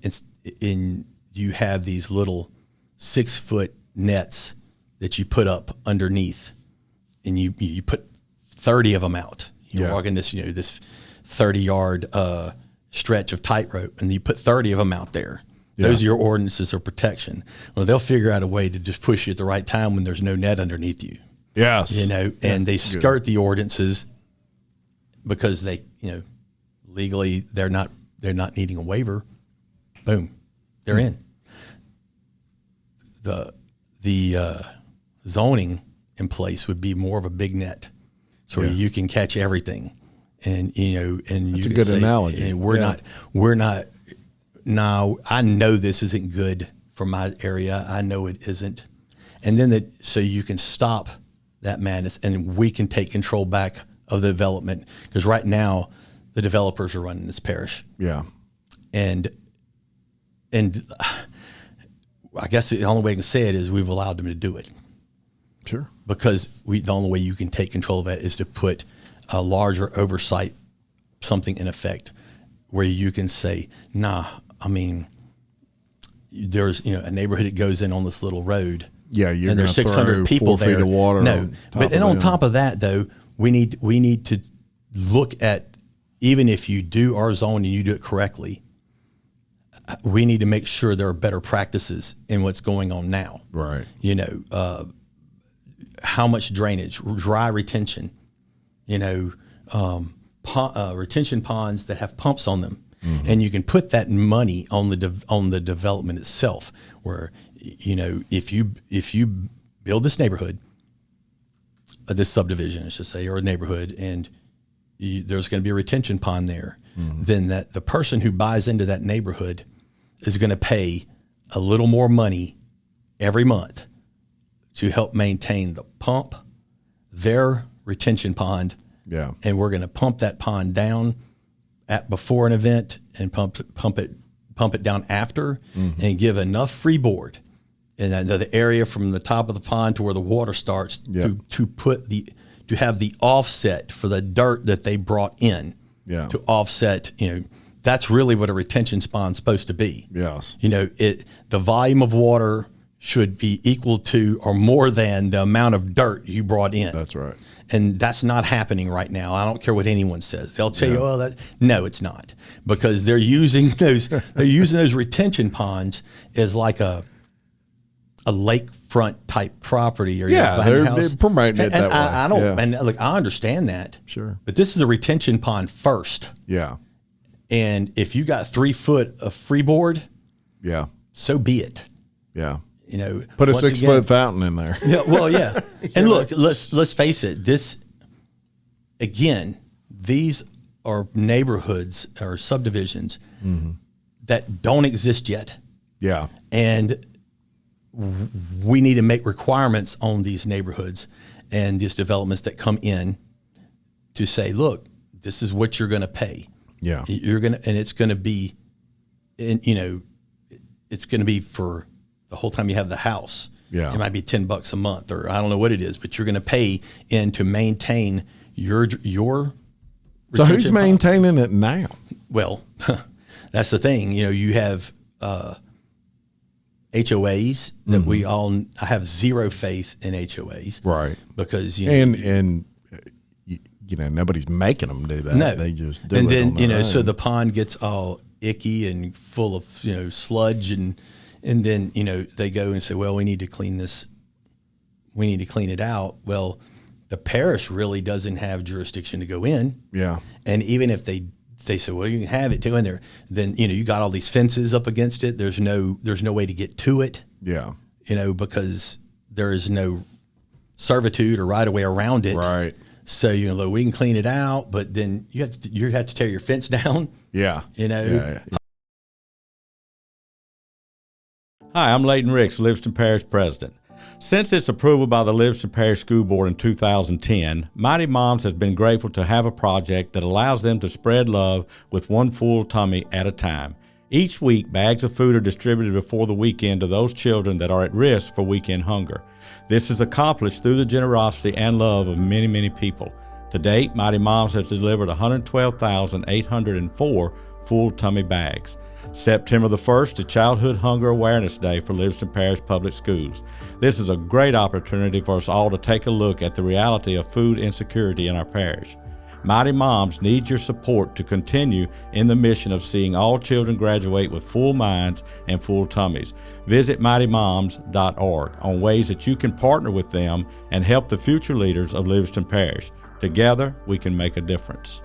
C: you have these little 6-foot nets that you put up underneath, and you put 30 of them out. You're walking this 30-yard stretch of tightrope, and you put 30 of them out there. Yeah. Those are your ordinances of protection. Well, they'll figure out a way to just push you at the right time when there's no net underneath you.
B: Yes.
C: And they skirt the ordinances because they, legally they're not needing a waiver. Boom. They're in. The zoning in place would be more of a big net so you can catch everything. And, and
B: that's a good analogy.
C: And we're not, now I know this isn't good for my area. I know it isn't. And then so you can stop that madness and we can take control back of the development. Because right now the developers are running this parish.
B: Yeah.
C: And I guess the only way I can say it is we've allowed them to do it.
B: Sure. Because
C: the only way you can take control of that is to put a larger oversight, something in effect where you can say, nah, I mean, there's, a neighborhood that goes in on this little road.
B: Yeah. You're
C: and there's 600 people
B: 4
C: there.
B: feet of water.
C: No, but then on top of that though, we need to look at, even if you do our zone and you do it correctly, we need to make sure there are better practices in what's going on now.
B: Right.
C: How much drainage, dry retention, retention ponds that have pumps on them, and you can put that money on the development itself. Where, you know, if you build this neighborhood, this subdivision, I should say, or a neighborhood, and there's going to be a retention pond there, then that the person who buys into that neighborhood is going to pay a little more money every month to help maintain the pump, their retention pond.
B: Yeah.
C: And we're going to pump that pond down before an event and pump it down after, and give enough freeboard in the area from the top of the pond to where the water starts to have the offset for the dirt that they brought in.
B: Yeah.
C: To offset, you know, that's really what a retention pond's supposed to be.
B: Yes.
C: You know, the volume of water should be equal to or more than the amount of dirt you brought in.
B: That's right.
C: And that's not happening right now. I don't care what anyone says. They'll tell you, "Oh, no, it's not," because they're using those retention ponds as like a lakefront type property, or
B: they're promoting it that way.
C: I don't. And look, I understand that.
B: Sure.
C: But this is a retention pond first.
B: Yeah.
C: And if you got 3 foot of freeboard,
B: Yeah.
C: so be it.
B: Yeah.
C: You know,
B: Put a
C: once
B: 6
C: again-
B: foot fountain in there.
C: Yeah, well, yeah. And look, let's face it. This, again, these are neighborhoods or subdivisions that don't exist yet,
B: Yeah.
C: and we need to make requirements on these neighborhoods and these developments that come in to say, look, this is what you're going to pay.
B: Yeah.
C: You're going to, and it's going to be, you know, it's going to be for the whole time you have the house.
B: Yeah.
C: It might be $10 a month, or I don't know what it is, but you're going to pay in to maintain your.
B: So who's
C: retention pond.
B: maintaining it now?
C: Well, that's the thing. You know, you have HOAs that I have zero faith in HOAs.
B: Right.
C: Because, you know.
B: And you know, nobody's making them do that.
C: No.
B: They just do
C: and
B: it
C: then,
B: on their
C: you know,
B: own.
C: so the pond gets all icky and full of, you know, sludge, and then, you know, they go and say, well, we need to clean this. We need to clean it out. Well, the parish really doesn't have jurisdiction to go in.
B: Yeah.
C: And even if they say, well, you can have it too in there, then, you know, you got all these fences up against it. There's no way to get to it.
B: Yeah.
C: You know, because there is no servitude or right of way around it.
B: Right.
C: So, you know, look, we can clean it out, but then you have to tear your fence down.
B: Yeah.
C: You know.
B: Yeah.
E: Hi, I'm Leighton Ricks, Livingston Parish President. Since its approval by the Livingston Parish School Board in 2010, Mighty Moms has been grateful to have a project that allows them to spread love with one full tummy at a time. Each week, bags of food are distributed before the weekend to those children that are at risk for weekend hunger. This is accomplished through the generosity and love of many, many people. To date, Mighty Moms has delivered 112,804 full tummy bags. September the 1st is Childhood Hunger Awareness Day for Livingston Parish Public Schools. This is a great opportunity for us all to take a look at the reality of food insecurity in our parish. Mighty Moms needs your support to continue in the mission of seeing all children graduate with full minds and full tummies. Visit mightymoms.org on ways that you can partner with them and help the future leaders of Livingston Parish. Together, we can make a difference.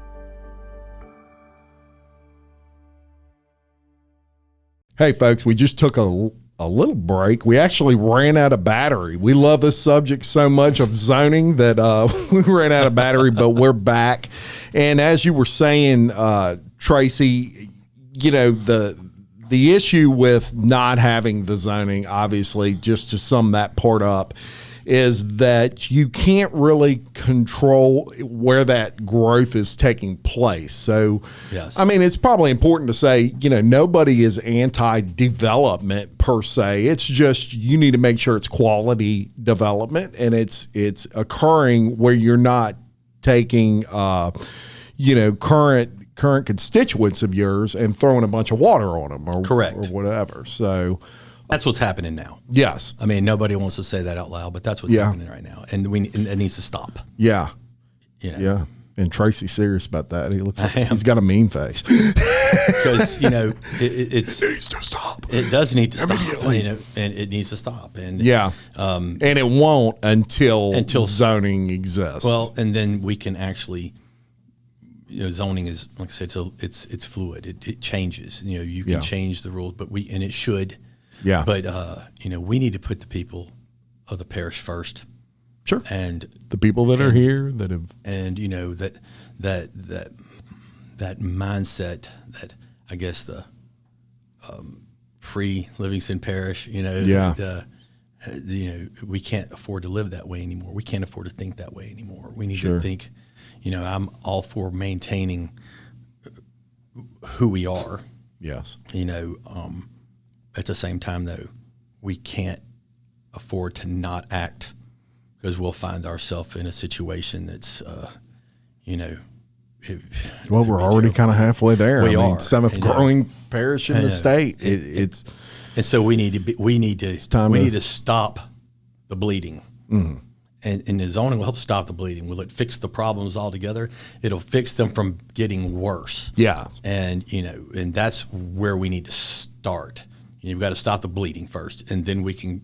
B: Hey, folks, we just took a little break. We actually ran out of battery. We love this subject so much of zoning that we ran out of battery, but we're back. And as you were saying, Tracy, you know, the issue with not having the zoning, obviously, just to sum that part up, is that you can't really control where that growth is taking place. So,
C: Yes.
B: I mean, it's probably important to say, you know, nobody is anti-development per se. It's just you need to make sure it's quality development and it's occurring where you're not taking, you know, current constituents of yours and throwing a bunch of water on them or,
C: Correct.
B: or whatever. So,
C: That's what's happening now.
B: yes.
C: I mean, nobody wants to say that out loud, but that's what's
B: Yeah.
C: happening right now, and it needs to stop.
B: Yeah.
C: You know?
B: Yeah. And Tracy's serious about that. He looks like
C: I am.
B: he's got a mean face.
C: Because, you know, it
A: Needs to stop.
C: It does need to stop.
A: Immediately.
C: You know, and it needs to stop. And
B: Yeah. And it won't until zoning exists.
C: well, and then we can actually zoning is, like I said, it's fluid. It changes. You can change the rules, but and it should.
B: Yeah.
C: But we need to put the people of the parish first.
B: Sure.
C: And
B: the people that are here that have,
C: and that mindset that I guess the free Livingston Parish, we can't afford to live that way anymore. We can't afford to think that way anymore. We need to think, I'm all for maintaining who we are.
B: Yes.
C: At the same time though, we can't afford to not act, because we'll find ourselves in a situation that's,
B: well, we're already kind of halfway there.
C: We are.
B: Seventh growing parish in the state.
C: And so we need to stop the bleeding. Mm-hmm. And the zoning will help stop the bleeding. Will it fix the problems altogether? It'll fix them from getting worse.
B: Yeah.
C: And and that's where we need to start. You've got to stop the bleeding first, and then we can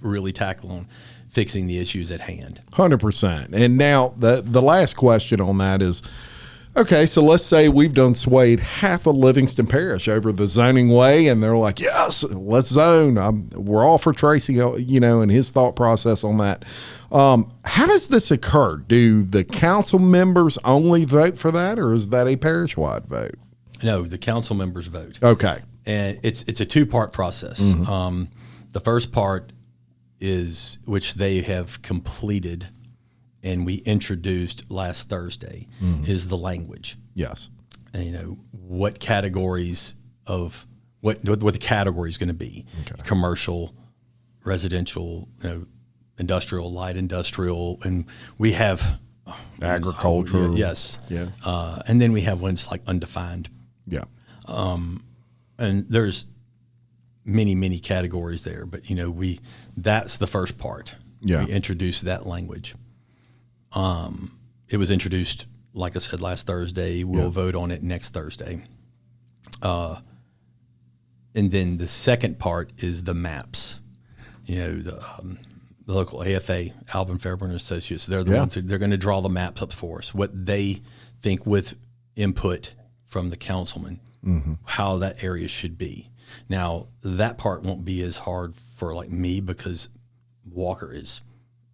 C: really tackle on fixing the issues at hand.
B: 100%. And now the last question on that is, okay, so let's say we've done swayed half of Livingston Parish over the zoning way, and they're like, yes, let's zone. We're all for Tracy, and his thought process on that. How does this occur? Do the council members only vote for that, or is that a parish-wide vote?
C: No, the council members vote.
B: Okay.
C: And it's a two-part process. Mm-hmm. The first part is, which they have completed and we introduced last Thursday, is the language.
B: Yes.
C: And, what categories of what the category is going to be. Okay. Commercial, residential, industrial, light industrial, and we have
B: agricultural.
C: Yes.
B: Yeah.
C: And then we have ones like undefined.
B: Yeah.
C: And there's many categories there, but that's the first part.
B: Yeah.
C: We introduced that language. It was introduced, like I said, last Thursday. We'll vote on it next Thursday. And then the second part is the maps. The local AFA, Alvin Fairburn Associates, they're the ones they're going to draw the maps up for us, what they think with input from the councilman, how that area should be. Now, that part won't be as hard for like me, because Walker is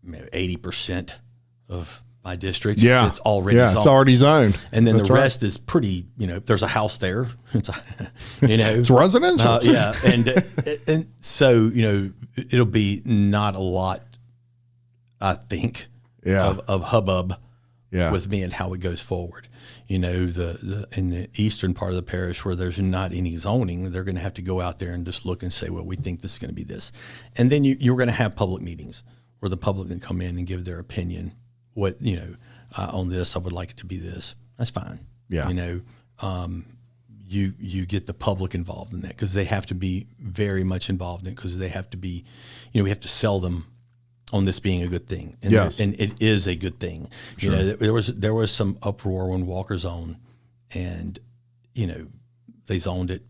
C: 80% of my district.
B: Yeah.
C: It's already zoned.
B: It's already zoned.
C: And then the rest is pretty, if there's a house there, it's,
B: it's residential.
C: Yeah. And so, it'll be not a lot, I think, of hubbub with me and how it goes forward. In the eastern part of the parish where there's not any zoning, they're going to have to go out there and just look and say, well, we think this is going to be this. And then you're going to have public meetings where the public can come in and give their opinion. What, on this, I would like it to be this. That's fine.
B: Yeah.
C: You get the public involved in that, because they have to be very much involved in it, because they have to be, we have to sell them on this being a good thing. And
B: yes.
C: And it is a good thing.
B: Sure.
C: There was some uproar when Walker zoned, and, they zoned it,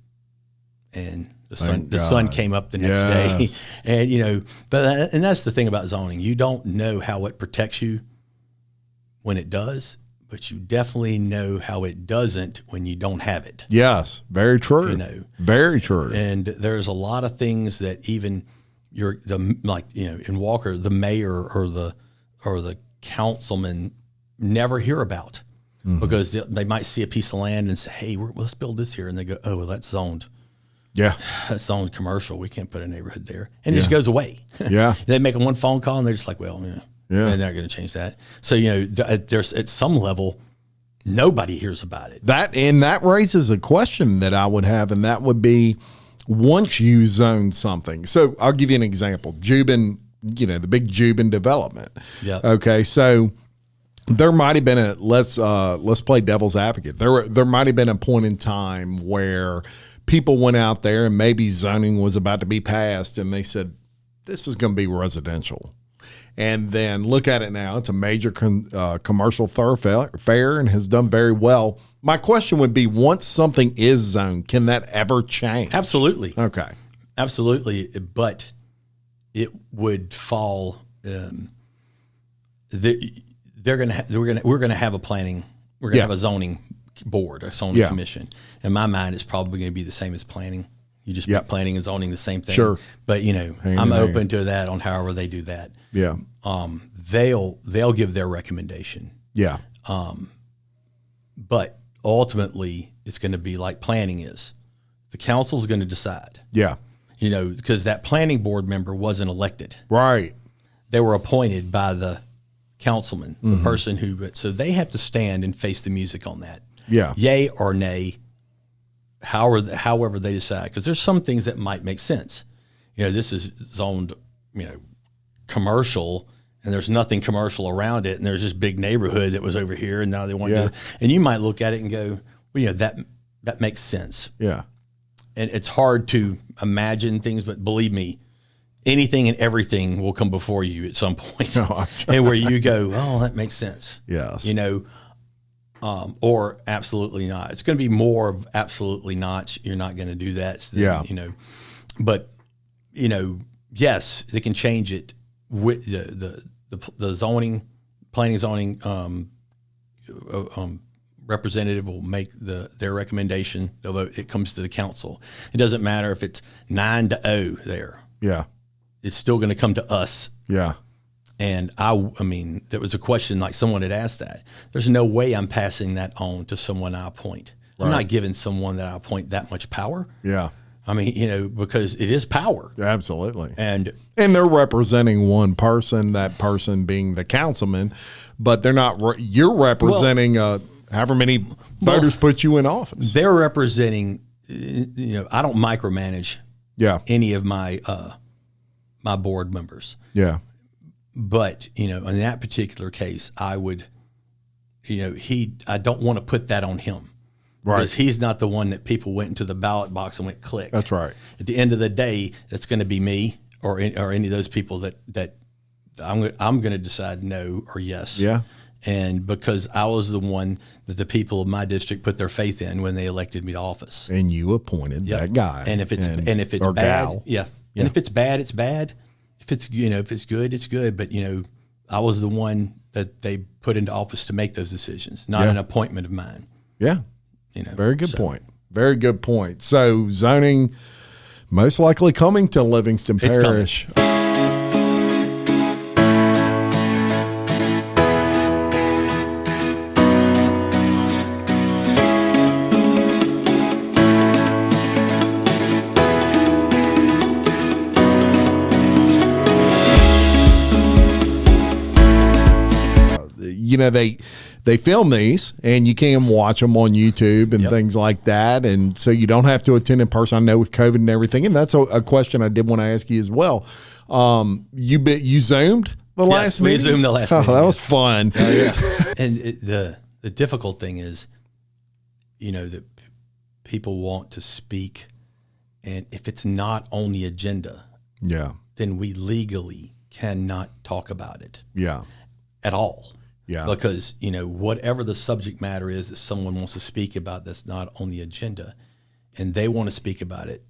C: and the sun came up the next day. And, but that's the thing about zoning. You don't know how it protects you when it does, but you definitely know how it doesn't when you don't have it.
B: Yes. Very true. Very true.
C: And there's a lot of things that even in Walker, the mayor or the councilman never hear about, because they might see a piece of land and say, hey, let's build this here. And they go, oh, well, that's zoned.
B: Yeah.
C: That's zoned commercial. We can't put a neighborhood there. And it just goes away.
B: Yeah.
C: They make one phone call and they're just like, well,
B: yeah.
C: They're not going to change that. So, there's at some level, nobody hears about it.
B: That raises a question that I would have, and that would be, once you zone something. So I'll give you an example. Jubin, the big Jubin development.
C: Yeah.
B: Okay. So there might have been let's play devil's advocate. There might have been a point in time where people went out there and maybe zoning was about to be passed, and they said, this is going to be residential. And then look at it now. It's a major commercial thoroughfare and has done very well. My question would be, once something is zoned, can that ever change?
C: Absolutely.
B: Okay.
C: Absolutely. But it would fall. We're going to have a planning. We're going to have a zoning board or zoning commission. In my mind, it's probably going to be the same as planning. You just put planning and zoning the same thing.
B: Sure.
C: But I'm open to that on however they do that.
B: Yeah.
C: They'll give their recommendation.
B: Yeah.
C: But ultimately, it's going to be like planning is. The council's going to decide.
B: Yeah.
C: Because that planning board member wasn't elected.
B: Right.
C: They were appointed by the councilman, the person who, so they have to stand and face the music on that.
B: Yeah.
C: Yay or nay, however they decide. Because there's some things that might make sense. This is zoned, commercial, and there's nothing commercial around it, and there's this big neighborhood that was over here, and now they want to, and you might look at it and go, well, that makes sense.
B: Yeah.
C: And it's hard to imagine things, but believe me, anything and everything will come before you at some point, and where you go, oh, that makes sense.
B: Yes.
C: Or absolutely not. It's going to be more of absolutely not. You're not going to do that. So then, but yes, they can change it with the zoning, planning, zoning representative will make their recommendation. They'll vote. It comes to the council. It doesn't matter if it's 9-0 there.
B: Yeah.
C: It's still going to come to us.
B: Yeah.
C: And I mean, there was a question like someone had asked that. There's no way I'm passing that on to someone I appoint. I'm not giving someone that I appoint that much power.
B: Yeah.
C: I mean, because it is power.
B: Absolutely.
C: And
B: they're representing one person, that person being the councilman, but they're not, you're representing however many voters put you in office.
C: They're representing, I don't micromanage any of my my board members.
B: Yeah.
C: But, in that particular case, I would, I don't want to put that on him.
B: Right.
C: Because he's not the one that people went into the ballot box and went click.
B: That's right.
C: At the end of the day, it's going to be me or any of those people that I'm going to decide no or yes.
B: Yeah.
C: And because I was the one that the people of my district put their faith in when they elected me to office.
B: And you appointed that guy.
C: And if it's bad,
B: gal.
C: And if it's bad, it's bad. If it's if it's good, it's good. But I was the one that they put into office to make those decisions, not an appointment of mine.
B: Yeah. Very good point. Very good point. So zoning most likely coming to Livingston Parish. They film these and you can watch them on YouTube and things like that. And so you don't have to attend in person. I know with COVID and everything. And that's a question I did want to ask you as well. You Zoomed the last meeting?
C: Yes, we Zoomed the last meeting.
B: That was fun.
C: And the difficult thing is, that people want to speak. And if it's not on the agenda, then we legally cannot talk about it at all. Yeah. Because, whatever the subject matter is that someone wants to speak about that's not on the agenda and they want to speak about it,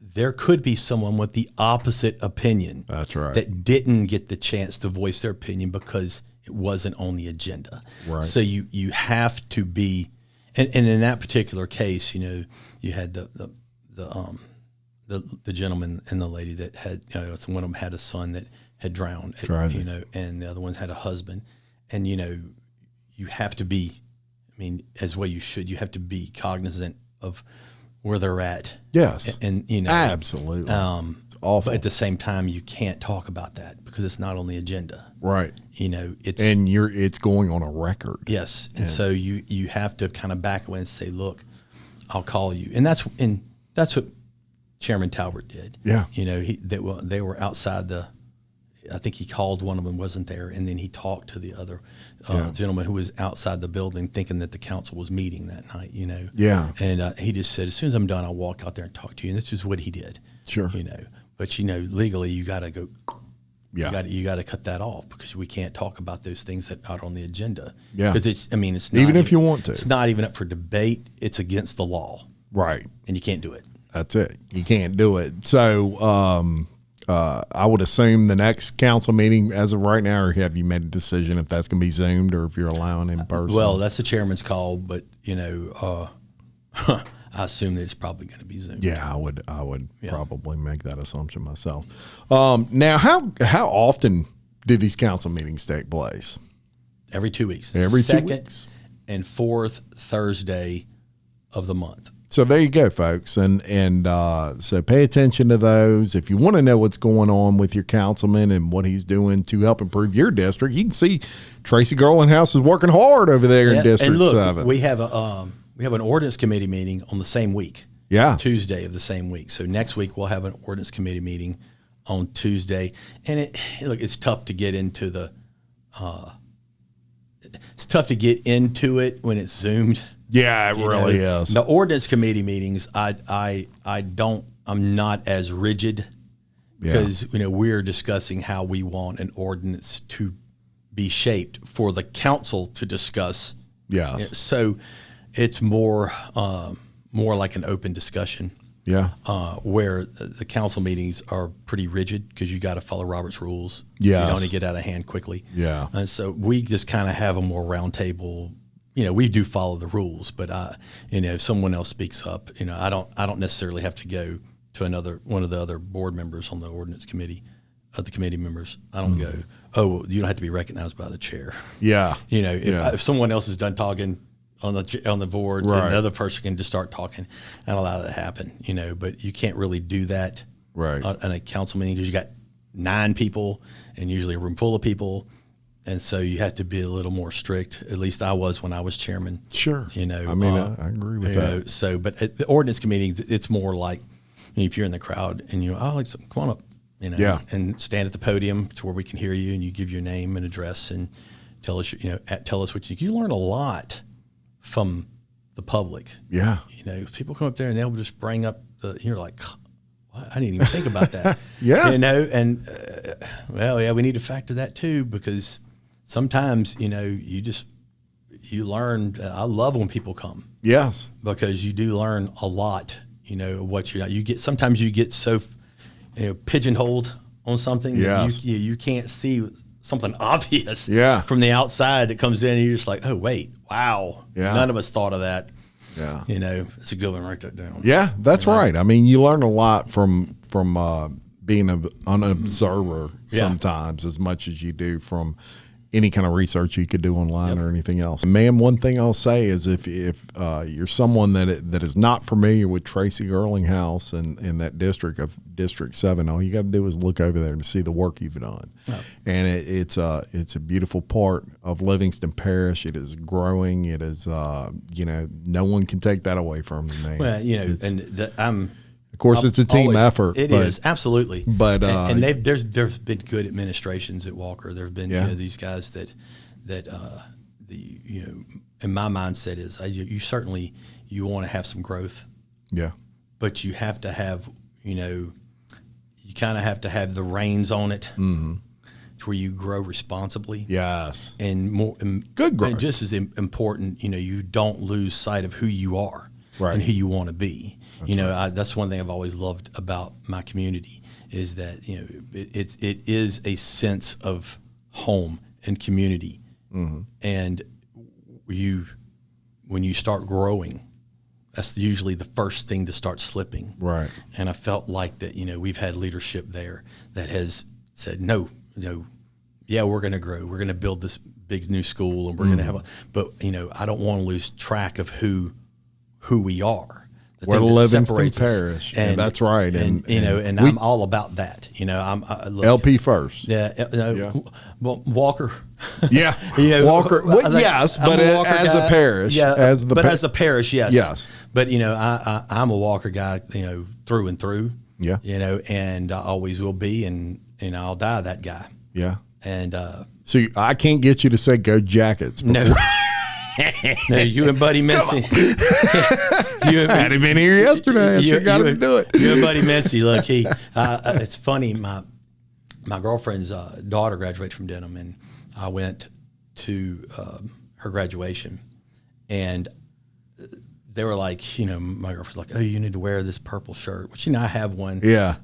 C: there could be someone with the opposite opinion.
B: That's right.
C: That didn't get the chance to voice their opinion because it wasn't on the agenda.
B: Right.
C: So you have to be, and in that particular case, you had the gentleman and the lady that had, one of them had a son that had drowned, and the other one had a husband. And, you have to be, as well you should, you have to be cognizant of where they're at.
B: Yes.
C: And
B: absolutely. It's awful.
C: But at the same time, you can't talk about that because it's not on the agenda.
B: Right.
C: It's
B: going on a record.
C: Yes. And so you have to kind of back away and say, look, I'll call you. And that's what Chairman Talbert did.
B: Yeah.
C: They were outside I think he called one of them, wasn't there, and then he talked to the other gentleman who was outside the building thinking that the council was meeting that night,
B: Yeah.
C: And he just said, as soon as I'm done, I'll walk out there and talk to you. And that's just what he did.
B: Sure.
C: But, legally you got to go,
B: Yeah.
C: You got to cut that off because we can't talk about those things that aren't on the agenda.
B: Yeah.
C: Because it's not
B: even if you want to.
C: It's not even up for debate. It's against the law.
B: Right.
C: And you can't do it.
B: That's it. You can't do it. So, I would assume the next council meeting as of right now, or have you made a decision if that's going to be Zoomed or if you're allowing in person?
C: Well, that's the chairman's call, but I assume that it's probably going to be Zoom.
B: Yeah, I would probably make that assumption myself. Now, how often do these council meetings take place?
C: Every 2 weeks.
B: Every 2
C: Second
B: weeks.
C: and fourth Thursday of the month.
B: So there you go, folks. And so pay attention to those. If you want to know what's going on with your councilman and what he's doing to help improve your district, you can see Tracy Girlinghouse is working hard over there in District
C: and look,
B: 7.
C: We have an ordinance committee meeting on the same week.
B: Yeah.
C: Tuesday of the same week. So next week we'll have an ordinance committee meeting on Tuesday. And it's tough to get into it when it's Zoomed.
B: Yeah, it really is.
C: The ordinance committee meetings, I'm not as rigid because we're discussing how we want an ordinance to be shaped for the council to discuss.
B: Yes.
C: So it's more like an open discussion.
B: Yeah.
C: Where the council meetings are pretty rigid because you got to follow Robert's rules.
B: Yes.
C: You don't want to get out of hand quickly.
B: Yeah.
C: And so we just kind of have a more round table. We do follow the rules, but if someone else speaks up, I don't necessarily have to go to one of the other board members on the ordinance committee, the committee members. I don't go, oh, you don't have to be recognized by the chair.
B: Yeah.
C: If someone else is done talking on the board,
B: right,
C: another person can just start talking and allow that to happen. But you can't really do that
B: right
C: in a council meeting because you got 9 people and usually a room full of people. And so you have to be a little more strict. At least I was when I was chairman.
B: Sure. I agree with that.
C: So, but at the ordinance committee, it's more like if you're in the crowd and come on up, and stand at the podium to where we can hear you, and you give your name and address and tell us, what you learn a lot from the public.
B: Yeah.
C: People come up there and they'll just bring up you're like, what? I didn't even think about that.
B: Yeah.
C: We need to factor that too, because sometimes, you learn. I love when people come.
B: Yes.
C: Because you do learn a lot, what sometimes you get so, pigeonholed on something
B: yes,
C: that you can't see something obvious
B: from
C: the outside that comes in and you're just like, oh, wait, wow.
B: Yeah.
C: None of us thought of that.
B: Yeah.
C: It's a good one. Write that down.
B: Yeah, that's right. I mean, you learn a lot from being an observer sometimes as much as you do from any kind of research you could do online or anything else. Ma'am, one thing I'll say is if you're someone that is not familiar with Tracy Girlinghouse and in that district of District 7, all you got to do is look over there to see the work you've done. Oh. And it's a beautiful part of Livingston Parish. It is growing. It is, no one can take that away from the man.
C: Well,
B: of course, it's a team effort.
C: It is, absolutely.
B: But
C: there's been good administrations at Walker. There have been these guys that in my mindset is you certainly want to have some growth. Yeah. But you have to have you kind of have to have the reins on it. Mm-hmm. To where you grow responsibly. Yes. And good growth. And just as important, you don't lose sight of who you are and who you want to be. That's one thing I've always loved about my community is that it is a sense of home and community, and when you start growing, that's usually the first thing to start slipping. Right. And I felt like that we've had leadership there that has said we're going to grow, we're going to build this big new school, and we're going to have but I don't want to lose track of who we are.
B: We're Livingston Parish, and that's right.
C: And I'm all about that.
B: LP first.
C: Yeah. Well, Walker.
B: Yeah. Walker. Well, yes, but as a parish. Yeah. As a
C: parish, yes. Yes. But I'm a Walker guy. Through and through. Yeah. And I always will be, and I'll die that guy. Yeah. And
B: so I can't get you to say go Jackets.
C: No. No, you and Buddy Mincy.
B: Had him in here yesterday. I got him to do it.
C: You and Buddy Mincy. Look, it's funny. My girlfriend's daughter graduated from Denham, and I went to her graduation, and they were like, my girlfriend's like, oh, you need to wear this purple shirt, which I have one. Yeah.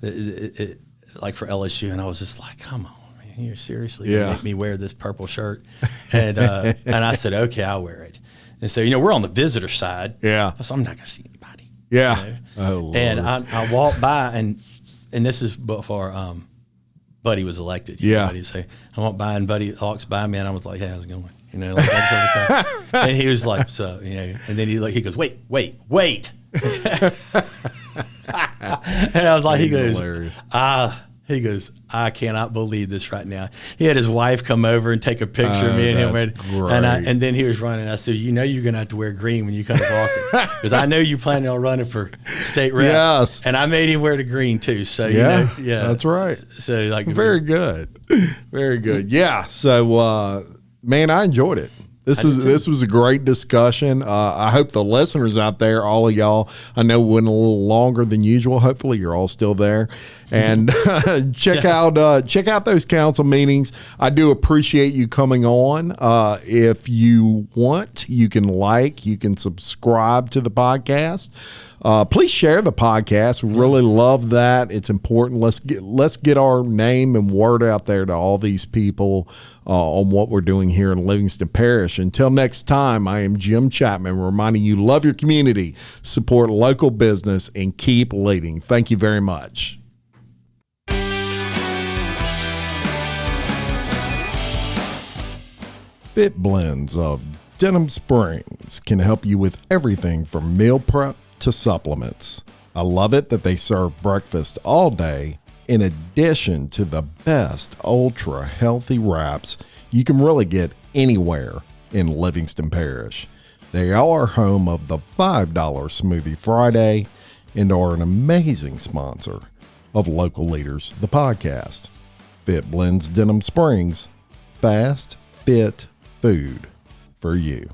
C: like for LSU, and I was just like, come on, man, you're seriously
B: Yeah.
C: gonna make me wear this purple shirt? And I said, okay, I'll wear it. And so, we're on the visitor side.
B: Yeah.
C: So I'm not going to see anybody.
B: Yeah. Oh, Lord.
C: And I walked by, and this is before Buddy was elected.
B: Yeah.
C: So I walked by, and Buddy walks by me, and I was like, hey, how's it going? Like that's and he was like, so, and then he goes, wait. And I was like,
B: Hilarious.
C: he goes, I cannot believe this right now. He had his wife come over and take a picture of me and him.
B: That's great.
C: And then he was running. I said, you're going to have to wear green when you come to Walker. Because I know you planning on running for state rep.
B: Yes.
C: And I made him wear the green too. So,
B: Yeah,
C: yeah.
B: that's right.
C: So, like,
B: Very good. Very good. Yeah. So, man, I enjoyed it. This was a great discussion. I hope the listeners out there, all of y'all, I know we went a little longer than usual. Hopefully you're all still there. And check out those council meetings. I do appreciate you coming on. If you want, you can subscribe to the podcast. Please share the podcast. We really love that. It's important. Let's get our name and word out there to all these people on what we're doing here in Livingston Parish. Until next time, I am Jim Chapman, reminding you, love your community, support local business, and keep leading. Thank you very much. Fit Blends of Denham Springs can help you with everything from meal prep to supplements. I love it that they serve breakfast all day in addition to the best ultra healthy wraps you can really get anywhere in Livingston Parish. They are home of the $5 Smoothie Friday and are an amazing sponsor of Local Leaders, the podcast. Fit Blends Denham Springs, fast, fit food for you.